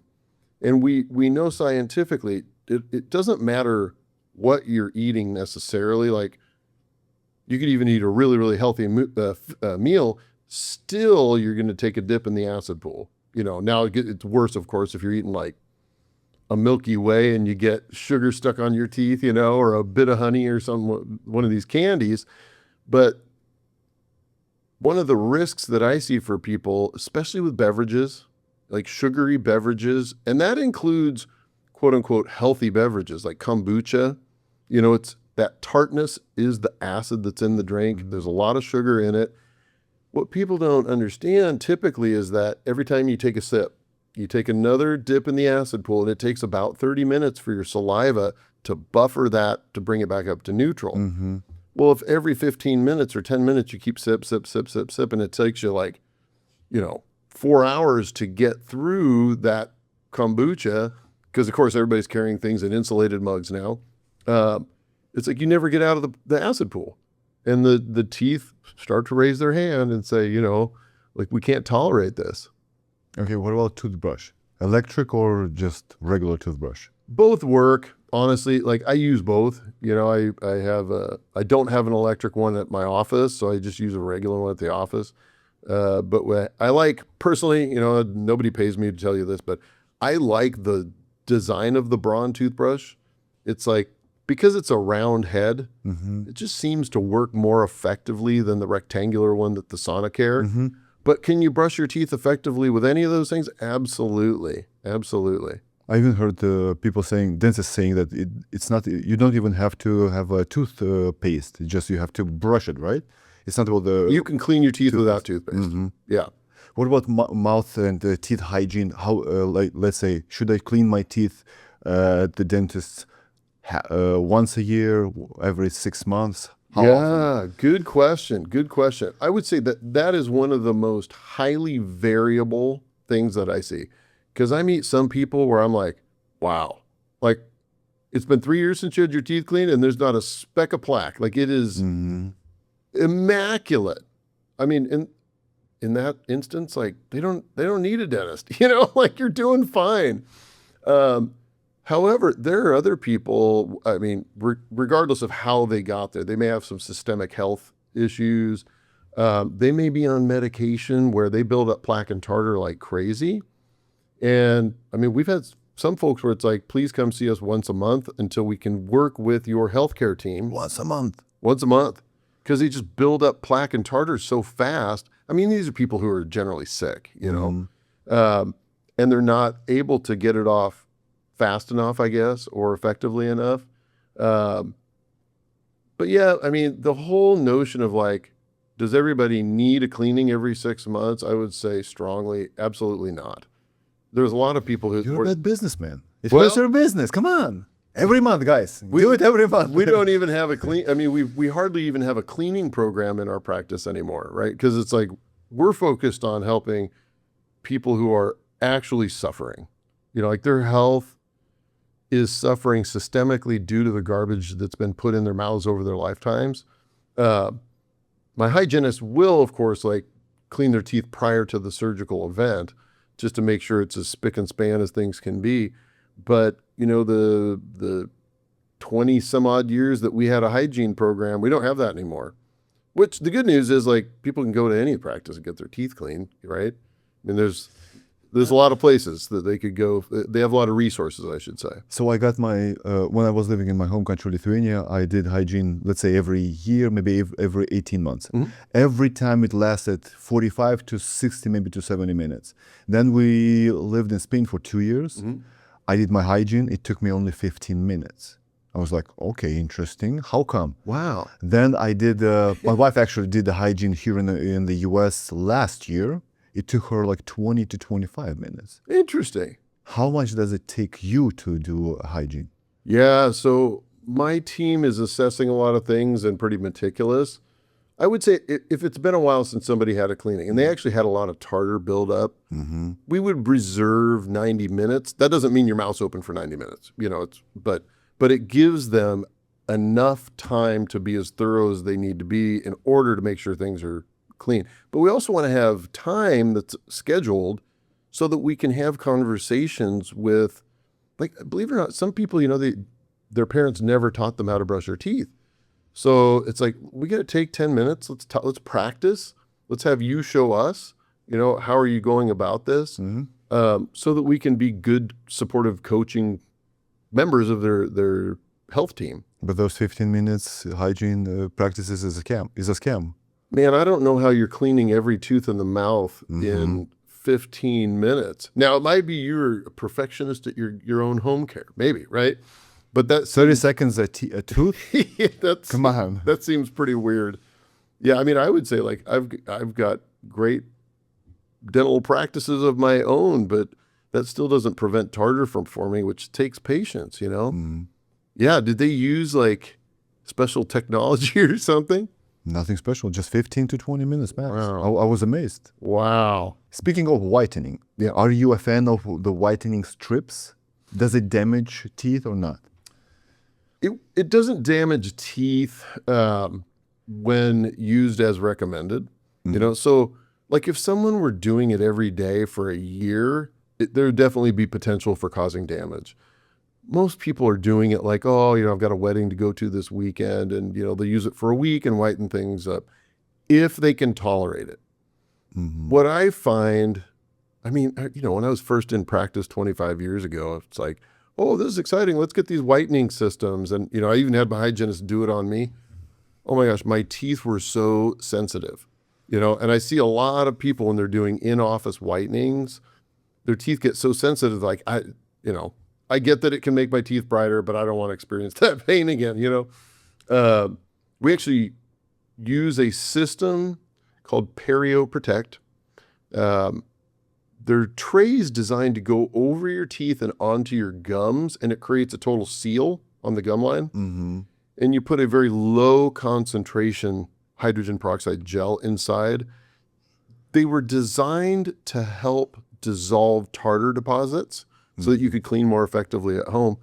And we know scientifically it doesn't matter what you're eating necessarily. Like you could even eat a really, really healthy meal. Still, you're going to take a dip in the acid pool. You know, now it's worse, of course, if you're eating like a Milky Way and you get sugar stuck on your teeth, you know, or a bit of honey or one of these candies. But one of the risks that I see for people, especially with beverages, like sugary beverages, and that includes quote unquote healthy beverages like kombucha, you know, it's that tartness is the acid that's in the drink. There's a lot of sugar in it. What people don't understand typically is that every time you take a sip, you take another dip in the acid pool, and it takes about 30 minutes for your saliva to buffer that to bring it back up to neutral. Well, if every 15 minutes or 10 minutes you keep sip, sip, sip, sip, sip, and it takes you like, you know, 4 hours to get through that kombucha, because of course everybody's carrying things in insulated mugs now. It's like you never get out of the acid pool. And the teeth start to raise their hand and say, you know, like we can't tolerate this. Okay, what about toothbrush? Electric or just regular toothbrush? Both work, honestly. Like I use both. You know, I don't have an electric one at my office, so I just use a regular one at the office. But I like personally, you know, nobody pays me to tell you this, but I like the design of the Braun toothbrush. It's like, because it's a round head, it just seems to work more effectively than the rectangular one that the Sonicare. But can you brush your teeth effectively with any of those things? Absolutely. Absolutely. I even heard people saying, dentists saying that it's not, you don't even have to have a toothpaste. Just you have to brush it, right? It's not about the... You can clean your teeth without toothpaste. Yeah. What about mouth and teeth hygiene? How, like, let's say, should I clean my teeth at the dentist once a year, every 6 months? How often? Good question. Good question. I would say that is one of the most highly variable things that I see. Because I meet some people where I'm like, wow, like it's been 3 years since you had your teeth cleaned and there's not a speck of plaque. Like it is immaculate. I mean, in that instance, like they don't need a dentist, you know, like you're doing fine. However, there are other people, I mean, regardless of how they got there, they may have some systemic health issues. They may be on medication where they build up plaque and tartar like crazy. And I mean, we've had some folks where it's like, please come see us once a month until we can work with your healthcare team. Once a month. Once a month. Because they just build up plaque and tartar so fast. I mean, these are people who are generally sick, you know, and they're not able to get it off fast enough, I guess, or effectively enough. But yeah, I mean, the whole notion of like, does everybody need a cleaning every 6 months? I would say strongly, absolutely not. There's a lot of people who... You're a bad businessman. It's your business. Come on. Every month, guys. We do it every month. We don't even have a I mean, we hardly even have a cleaning program in our practice anymore, right? Because it's like, we're focused on helping people who are actually suffering. Like their health is suffering systemically due to the garbage that's been put in their mouths over their lifetimes. My hygienist will, of course, like clean their teeth prior to the surgical event just to make sure it's as spick and span as things can be. But, the 20 some odd years that we had a hygiene program, we don't have that anymore. Which the good news is, like, people can go to any practice and get their teeth cleaned, right? I mean, there's a lot of places that they could go. They have a lot of resources, I should say. So I got my, when I was living in my home country, Lithuania, I did hygiene, let's say every year, maybe every 18 months. Mm-hmm. Every time it lasted 45 to 60, maybe to 70 minutes. Then we lived in Spain for 2 years. Mm-hmm. I did my hygiene. It took me only 15 minutes. I was like, okay, interesting. How come? Wow. Then I did, my wife actually did the hygiene here in the US last year. It took her like 20 to 25 minutes. Interesting. How much does it take you to do hygiene? Yeah, so my team is assessing a lot of things and pretty meticulous. I would say if it's been a while since somebody had a cleaning and they actually had a lot of tartar buildup, we would reserve 90 minutes. That doesn't mean your mouth's open for 90 minutes, but it gives them enough time to be as thorough as they need to be in order to make sure things are clean. But we also want to have time that's scheduled so that we can have conversations with, like, believe it or not, some people, their parents never taught them how to brush their teeth. So it's like, we got to take 10 minutes. Let's practice. Let's have you show us, how are you going about this? So that we can be good, supportive coaching members of their health team. But those 15 minutes hygiene practices is a scam. Man, I don't know how you're cleaning every tooth in the mouth in 15 minutes. Now, it might be you're a perfectionist at your own home care, maybe, right? But that's 30 seconds a tooth? Come on. That seems pretty weird. Yeah, I mean, I would say, like, I've got great dental practices of my own, but that still doesn't prevent tartar from forming, which takes patience, Yeah, did they use, like, special technology or something? Nothing special, just 15 to 20 minutes max. Wow. I was amazed. Wow. Speaking of whitening, are you a fan of the whitening strips? Does it damage teeth or not? It doesn't damage teeth when used as recommended. So, like, if someone were doing it every day for a year, there would definitely be potential for causing damage. Most people are doing it like, I've got a wedding to go to this weekend, and, they use it for a week and whiten things up if they can tolerate it. What I find, when I was first in practice 25 years ago, it's like, oh, this is exciting. Let's get these whitening systems. And, I even had my hygienist do it on me. Oh my gosh, my teeth were so sensitive, and I see a lot of people when they're doing in-office whitenings, their teeth get so sensitive. Like, I get that it can make my teeth brighter, but I don't want to experience that pain again. We actually use a system called Perio Protect. They're trays designed to go over your teeth and onto your gums, and it creates a total seal on the gum line. And you put a very low concentration hydrogen peroxide gel inside. They were designed to help dissolve tartar deposits so that you could clean more effectively at home.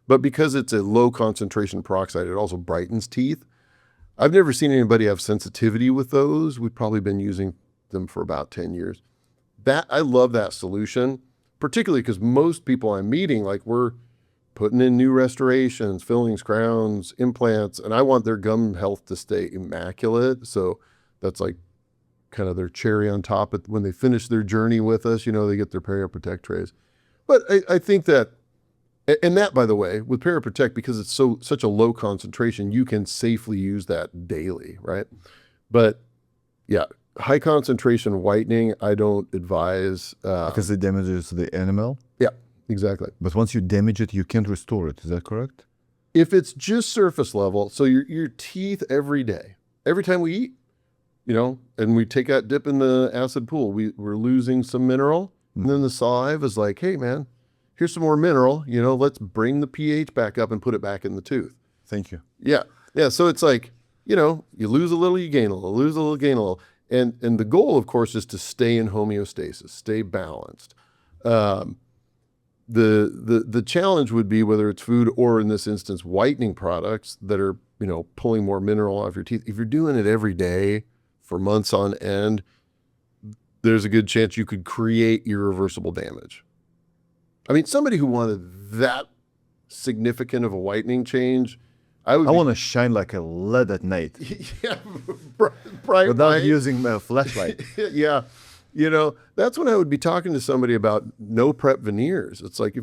But because it's a low concentration peroxide, it also brightens teeth. I've never seen anybody have sensitivity with those. We've probably been using them for about 10 years. I love that solution, particularly because most people I'm meeting, like, we're putting in new restorations, fillings, crowns, implants, and I want their gum health to stay immaculate. So that's like kind of their cherry on top when they finish their journey with us, they get their Perio Protect trays. But I think that, and that, by the way, with Perio Protect, because it's such a low concentration, you can safely use that daily, right? But yeah, high concentration whitening, I don't advise. Because it damages the enamel? Yeah, exactly. But once you damage it, you can't restore it. Is that correct? If it's just surface level, so your teeth every day, every time we eat, and we take that dip in the acid pool, we're losing some mineral. And then the saliva is like, hey, man, here's some more mineral. Let's bring the pH back up and put it back in the tooth. Thank you. Yeah. Yeah. So it's like, you lose a little, you gain a little, lose a little, gain a little. And the goal, of course, is to stay in homeostasis, stay balanced. The challenge would be whether it's food or in this instance whitening products that are, pulling more mineral off your teeth. If you're doing it every day for months on end, there's a good chance you could create irreversible damage. I mean, somebody who wanted that significant of a whitening change, I want to shine like a lead at night. Yeah, bright without light. using a flashlight. Yeah. That's when I would be talking to somebody about no prep veneers. It's like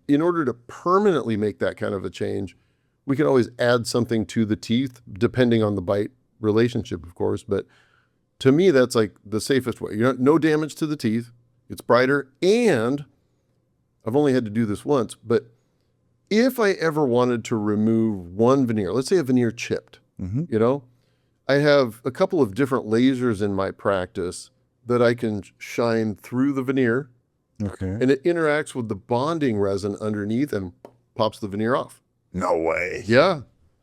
in order to permanently make that kind of a change, we can always add something to the teeth, depending on the bite relationship, of course. But to me, that's like the safest way. No damage to the teeth. It's brighter. And I've only had to do this once, but if I ever wanted to remove one veneer, let's say a veneer chipped, I have a couple of different lasers in my practice that I can shine through the veneer. Okay. And it interacts with the bonding resin underneath and pops the veneer off. No way. Yeah,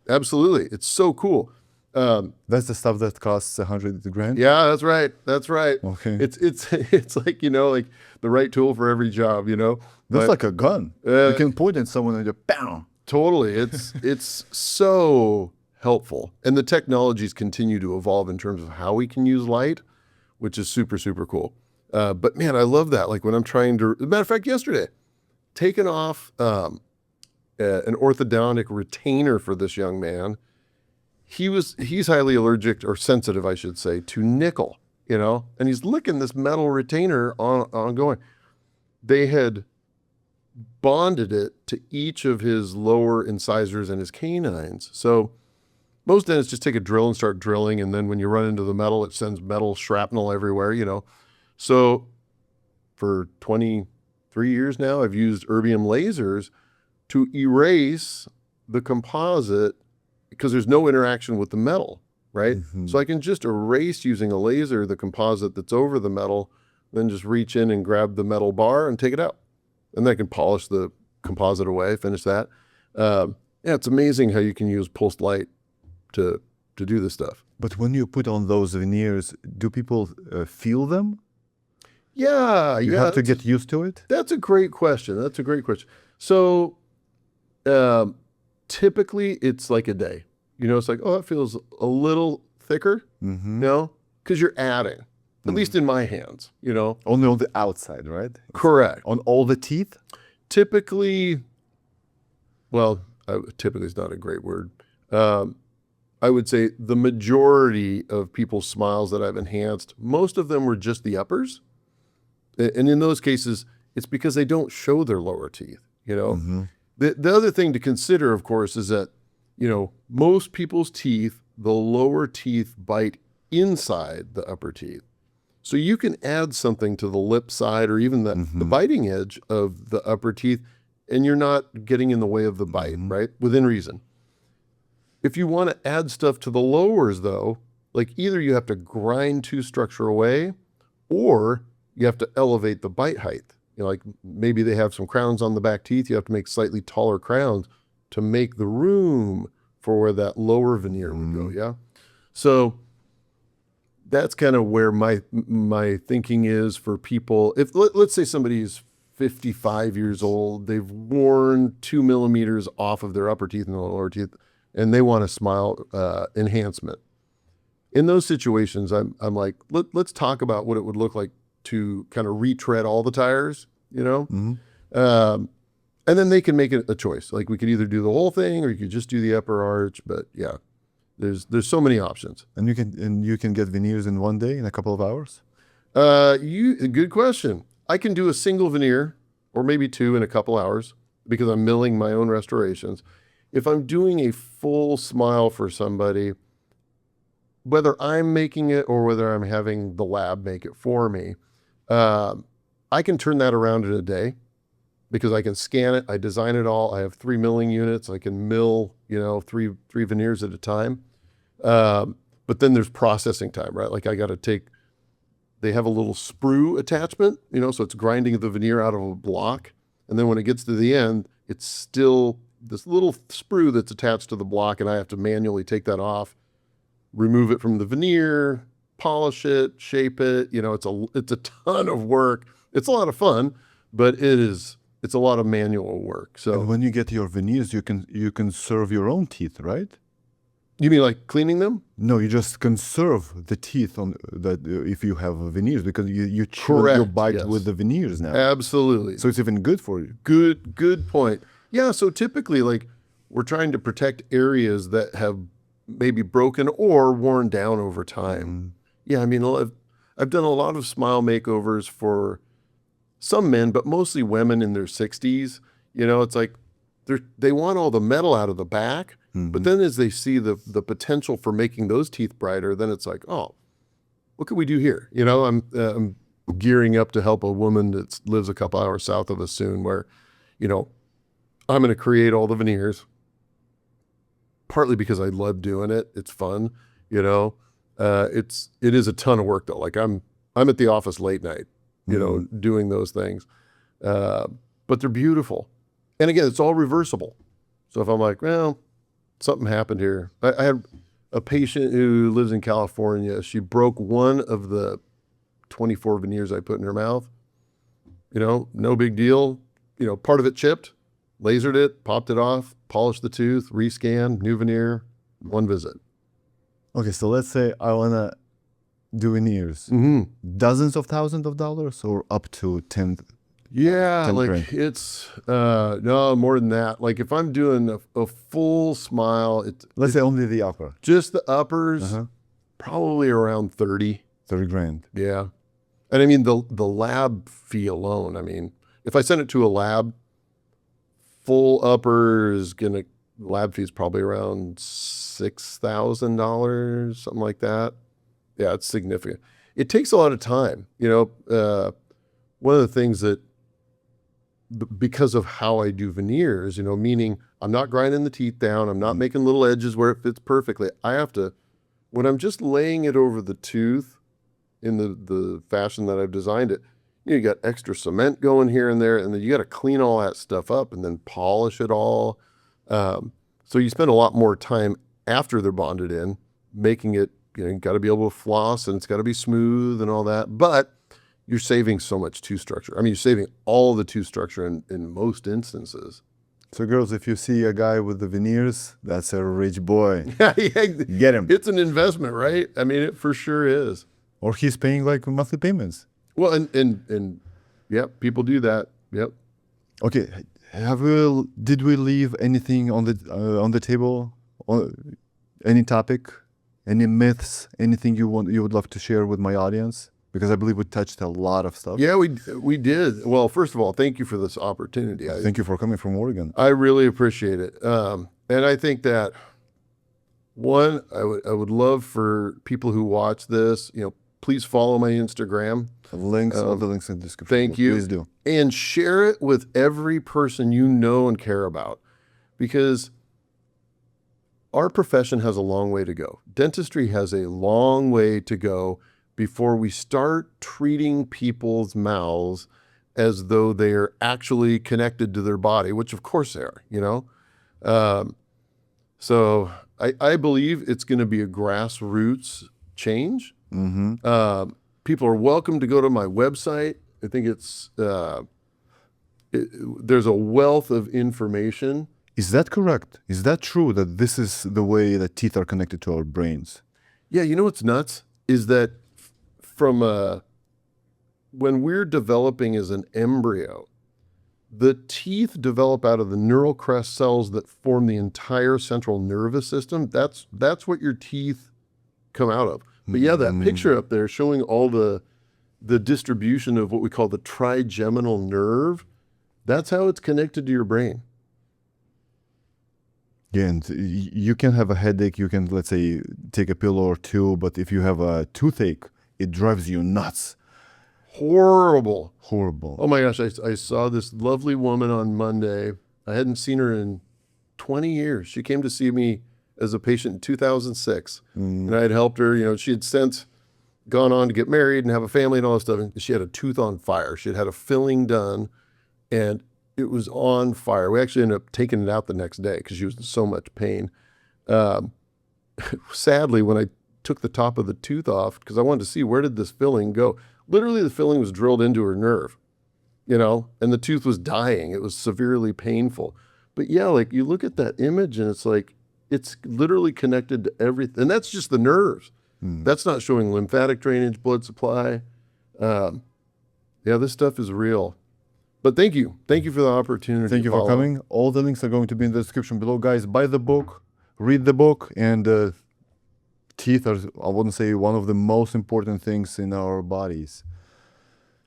absolutely. It's so cool. That's the stuff that costs $100,000. Yeah, that's right. That's right. Okay. It's like, like the right tool for every job, That's like a gun. You can point at someone and just bam. Totally. It's so helpful. And the technologies continue to evolve in terms of how we can use light, which is super, super cool. But man, I love that. Like when I'm trying to, as a matter of fact, yesterday, taking off an orthodontic retainer for this young man. He's highly allergic or sensitive, I should say, to nickel, and he's licking this metal retainer ongoing. They had bonded it to each of his lower incisors and his canines. So most dentists just take a drill and start drilling, and then when you run into the metal, it sends metal shrapnel everywhere, So for 23 years now, I've used erbium lasers to erase the composite because there's no interaction with the metal, right? Mm-hmm. So I can just erase using a laser the composite that's over the metal, then just reach in and grab the metal bar and take it out. And then I can polish the composite away, finish that. It's amazing how you can use pulsed light to do this stuff. But when you put on those veneers, do people feel them? Yeah. You have to get used to it? That's a great question. So typically it's like a day. It's like, it feels a little thicker, because you're adding, at least in my hands, Only on the outside, right? Correct. On all the teeth? Typically, typically is not a great word. I would say the majority of people's smiles that I've enhanced, most of them were just the uppers. And in those cases, it's because they don't show their lower teeth, The other thing to consider, of course, is that, most people's teeth, the lower teeth bite inside the upper teeth. So you can add something to the lip side or even the biting edge of the upper teeth, and you're not getting in the way of the bite, right? Within reason. If you want to add stuff to the lowers, though, like either you have to grind tooth structure away or you have to elevate the bite height. Like maybe they have some crowns on the back teeth. You have to make slightly taller crowns to make the room for where that lower veneer would go. Yeah. So that's kind of where my thinking is for people. If let's say somebody's 55 years old, they've worn 2 millimeters off of their upper teeth and the lower teeth, and they want a smile enhancement. In those situations, I'm like, let's talk about what it would look like to kind of retread all the tires, and then they can make it a choice. Like we could either do the whole thing or you could just do the upper arch. But yeah, there's so many options. And you can get veneers in one day, in a couple of hours? Good question. I can do a single veneer or maybe two in a couple hours because I'm milling my own restorations. If I'm doing a full smile for somebody, whether I'm making it or whether I'm having the lab make it for me, I can turn that around in a day because I can scan it. I design it all. I have 3 milling units. I can mill, three veneers at a time. But then there's processing time, right? Like they have a little sprue attachment, so it's grinding the veneer out of a block. And then when it gets to the end, it's still this little sprue that's attached to the block, and I have to manually take that off, remove it from the veneer, polish it, shape it. It's a ton of work. It's a lot of fun, but it is it's a lot of manual work. So and when you get your veneers, you can serve your own teeth, right? you mean like cleaning them? No, you just conserve the teeth on that if you have veneers, because you chew your Correct, bite yes. with the veneers now. Absolutely. So it's even good for you. Good point. Yeah, so typically like we're trying to protect areas that have maybe broken or worn down over time. Yeah, I mean, I've done a lot of smile makeovers for some men, but mostly women in their 60s. You know, it's like they want all the metal out of the back, but then as they see the potential for making those teeth brighter, then it's like, oh, what can we do here? You know, I'm gearing up to help a woman that lives a couple hours south of us soon, where, you know, I'm going to create all the veneers, partly because I love doing it. It's fun, you know. It is a ton of work though. Like I'm at the office late night, you know, doing those things. But they're beautiful. And again, it's all reversible. So if I'm like, well, something happened here. I had a patient who lives in California. She broke one of the 24 veneers I put in her mouth. You know, no big deal. You know, part of it chipped, lasered it, popped it off, polished the tooth, rescan, new veneer, one visit. Okay, so let's say I wanna do veneers. Dozens of thousands of dollars or up to 10? Yeah, 10 like grand. it's no more than that. Like if I'm doing a full smile, Let's say only the upper. just the uppers, probably around 30. 30 grand. Yeah. And I mean the lab fee alone, I mean, if I send it to a lab, full upper is gonna lab fee is probably around $6,000, something like that. Yeah, it's significant. It takes a lot of time. You know, one of the things that because of how I do veneers, you know, meaning I'm not grinding the teeth down, I'm not making little edges where it fits perfectly. I have to, when I'm just laying it over the tooth in the fashion that I've designed it, you got extra cement going here and there, and then you got to clean all that stuff up and then polish it all. So you spend a lot more time after they're bonded in, making it, you know, you got to be able to floss and it's got to be smooth and all that. But you're saving so much tooth structure. I mean, you're saving all the tooth structure in most instances. So girls, if you see a guy with the veneers, that's a rich boy. Yeah, Get him. It's an investment, right? I mean, it for sure is. Or he's paying like monthly payments. Well, and yep, people do that. Yep. Okay, did we leave anything on the table? Any topic, any myths, anything you would love to share with my audience? Because I believe we touched a lot of stuff. Yeah, we did. Well, first of all, thank you for this opportunity. Thank you for coming from Oregon. I really appreciate it. And I think that one, I would love for people who watch this, you know, please follow my Instagram. Links, all the links in the description. Thank you. Please do. And share it with every person you know and care about, because our profession has a long way to go. Dentistry has a long way to go before we start treating people's mouths as though they are actually connected to their body, which of course they are, you know? So I believe it's going to be a grassroots change. People are welcome to go to my website. I think there's a wealth of information. Is that correct? Is that true that this is the way that teeth are connected to our brains? Yeah, you know what's nuts is that from when we're developing as an embryo, the teeth develop out of the neural crest cells that form the entire central nervous system. That's what your teeth come out of. But yeah, that picture up there showing all the distribution of what we call the trigeminal nerve, that's how it's connected to your brain. Yeah, and you can have a headache, you can, let's say, take a pill or two, but if you have a toothache, it drives you nuts. Horrible. Horrible. Oh my gosh, I saw this lovely woman on Monday. I hadn't seen her in 20 years. She came to see me as a patient in 2006. And I had helped her. You know, she had since gone on to get married and have a family and all this stuff. And she had a tooth on fire. She had had a filling done and it was on fire. We actually ended up taking it out the next day because she was in so much pain. Sadly, when I took the top of the tooth off, because I wanted to see where did this filling go. Literally, the filling was drilled into her nerve. you know, and the tooth was dying. It was severely painful. But yeah, like you look at that image and it's like, it's literally connected to everything. And that's just the nerves. That's not showing lymphatic drainage, blood supply. Yeah, this stuff is real. But thank you. Thank you for the opportunity. Thank you for coming. All the links are going to be in the description below. Guys, buy the book, read the book, and teeth are, I wouldn't say, one of the most important things in our bodies.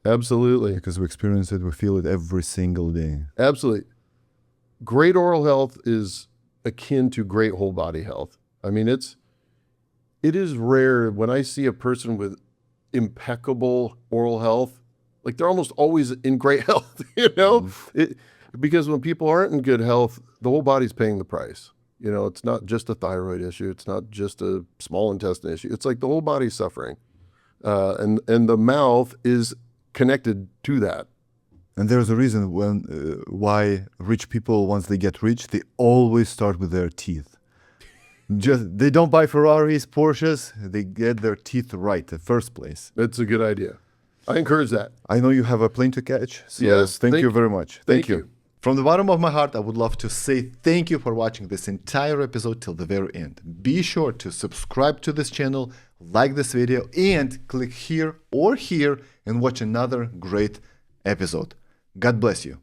Absolutely. Because we experience it, we feel it every single day. Absolutely. Great oral health is akin to great whole body health. I mean, it is rare when I see a person with impeccable oral health, like they're almost always in great health, you know? Because when people aren't in good health, the whole body's paying the price. You know, it's not just a thyroid issue. It's not just a small intestine issue. It's like the whole body's suffering. And the mouth is connected to that. And there's a reason why rich people, once they get rich, they always start with their teeth. They don't buy Ferraris, Porsches. They get their teeth right in the first place. That's a good idea. I encourage that. I know you have a plane to catch. So yes. Thank you very much. Thank you. From the bottom of my heart, I would love to say thank you for watching this entire episode till the very end. Be sure to subscribe to this channel, like this video, and click here or here and watch another great episode. God bless you.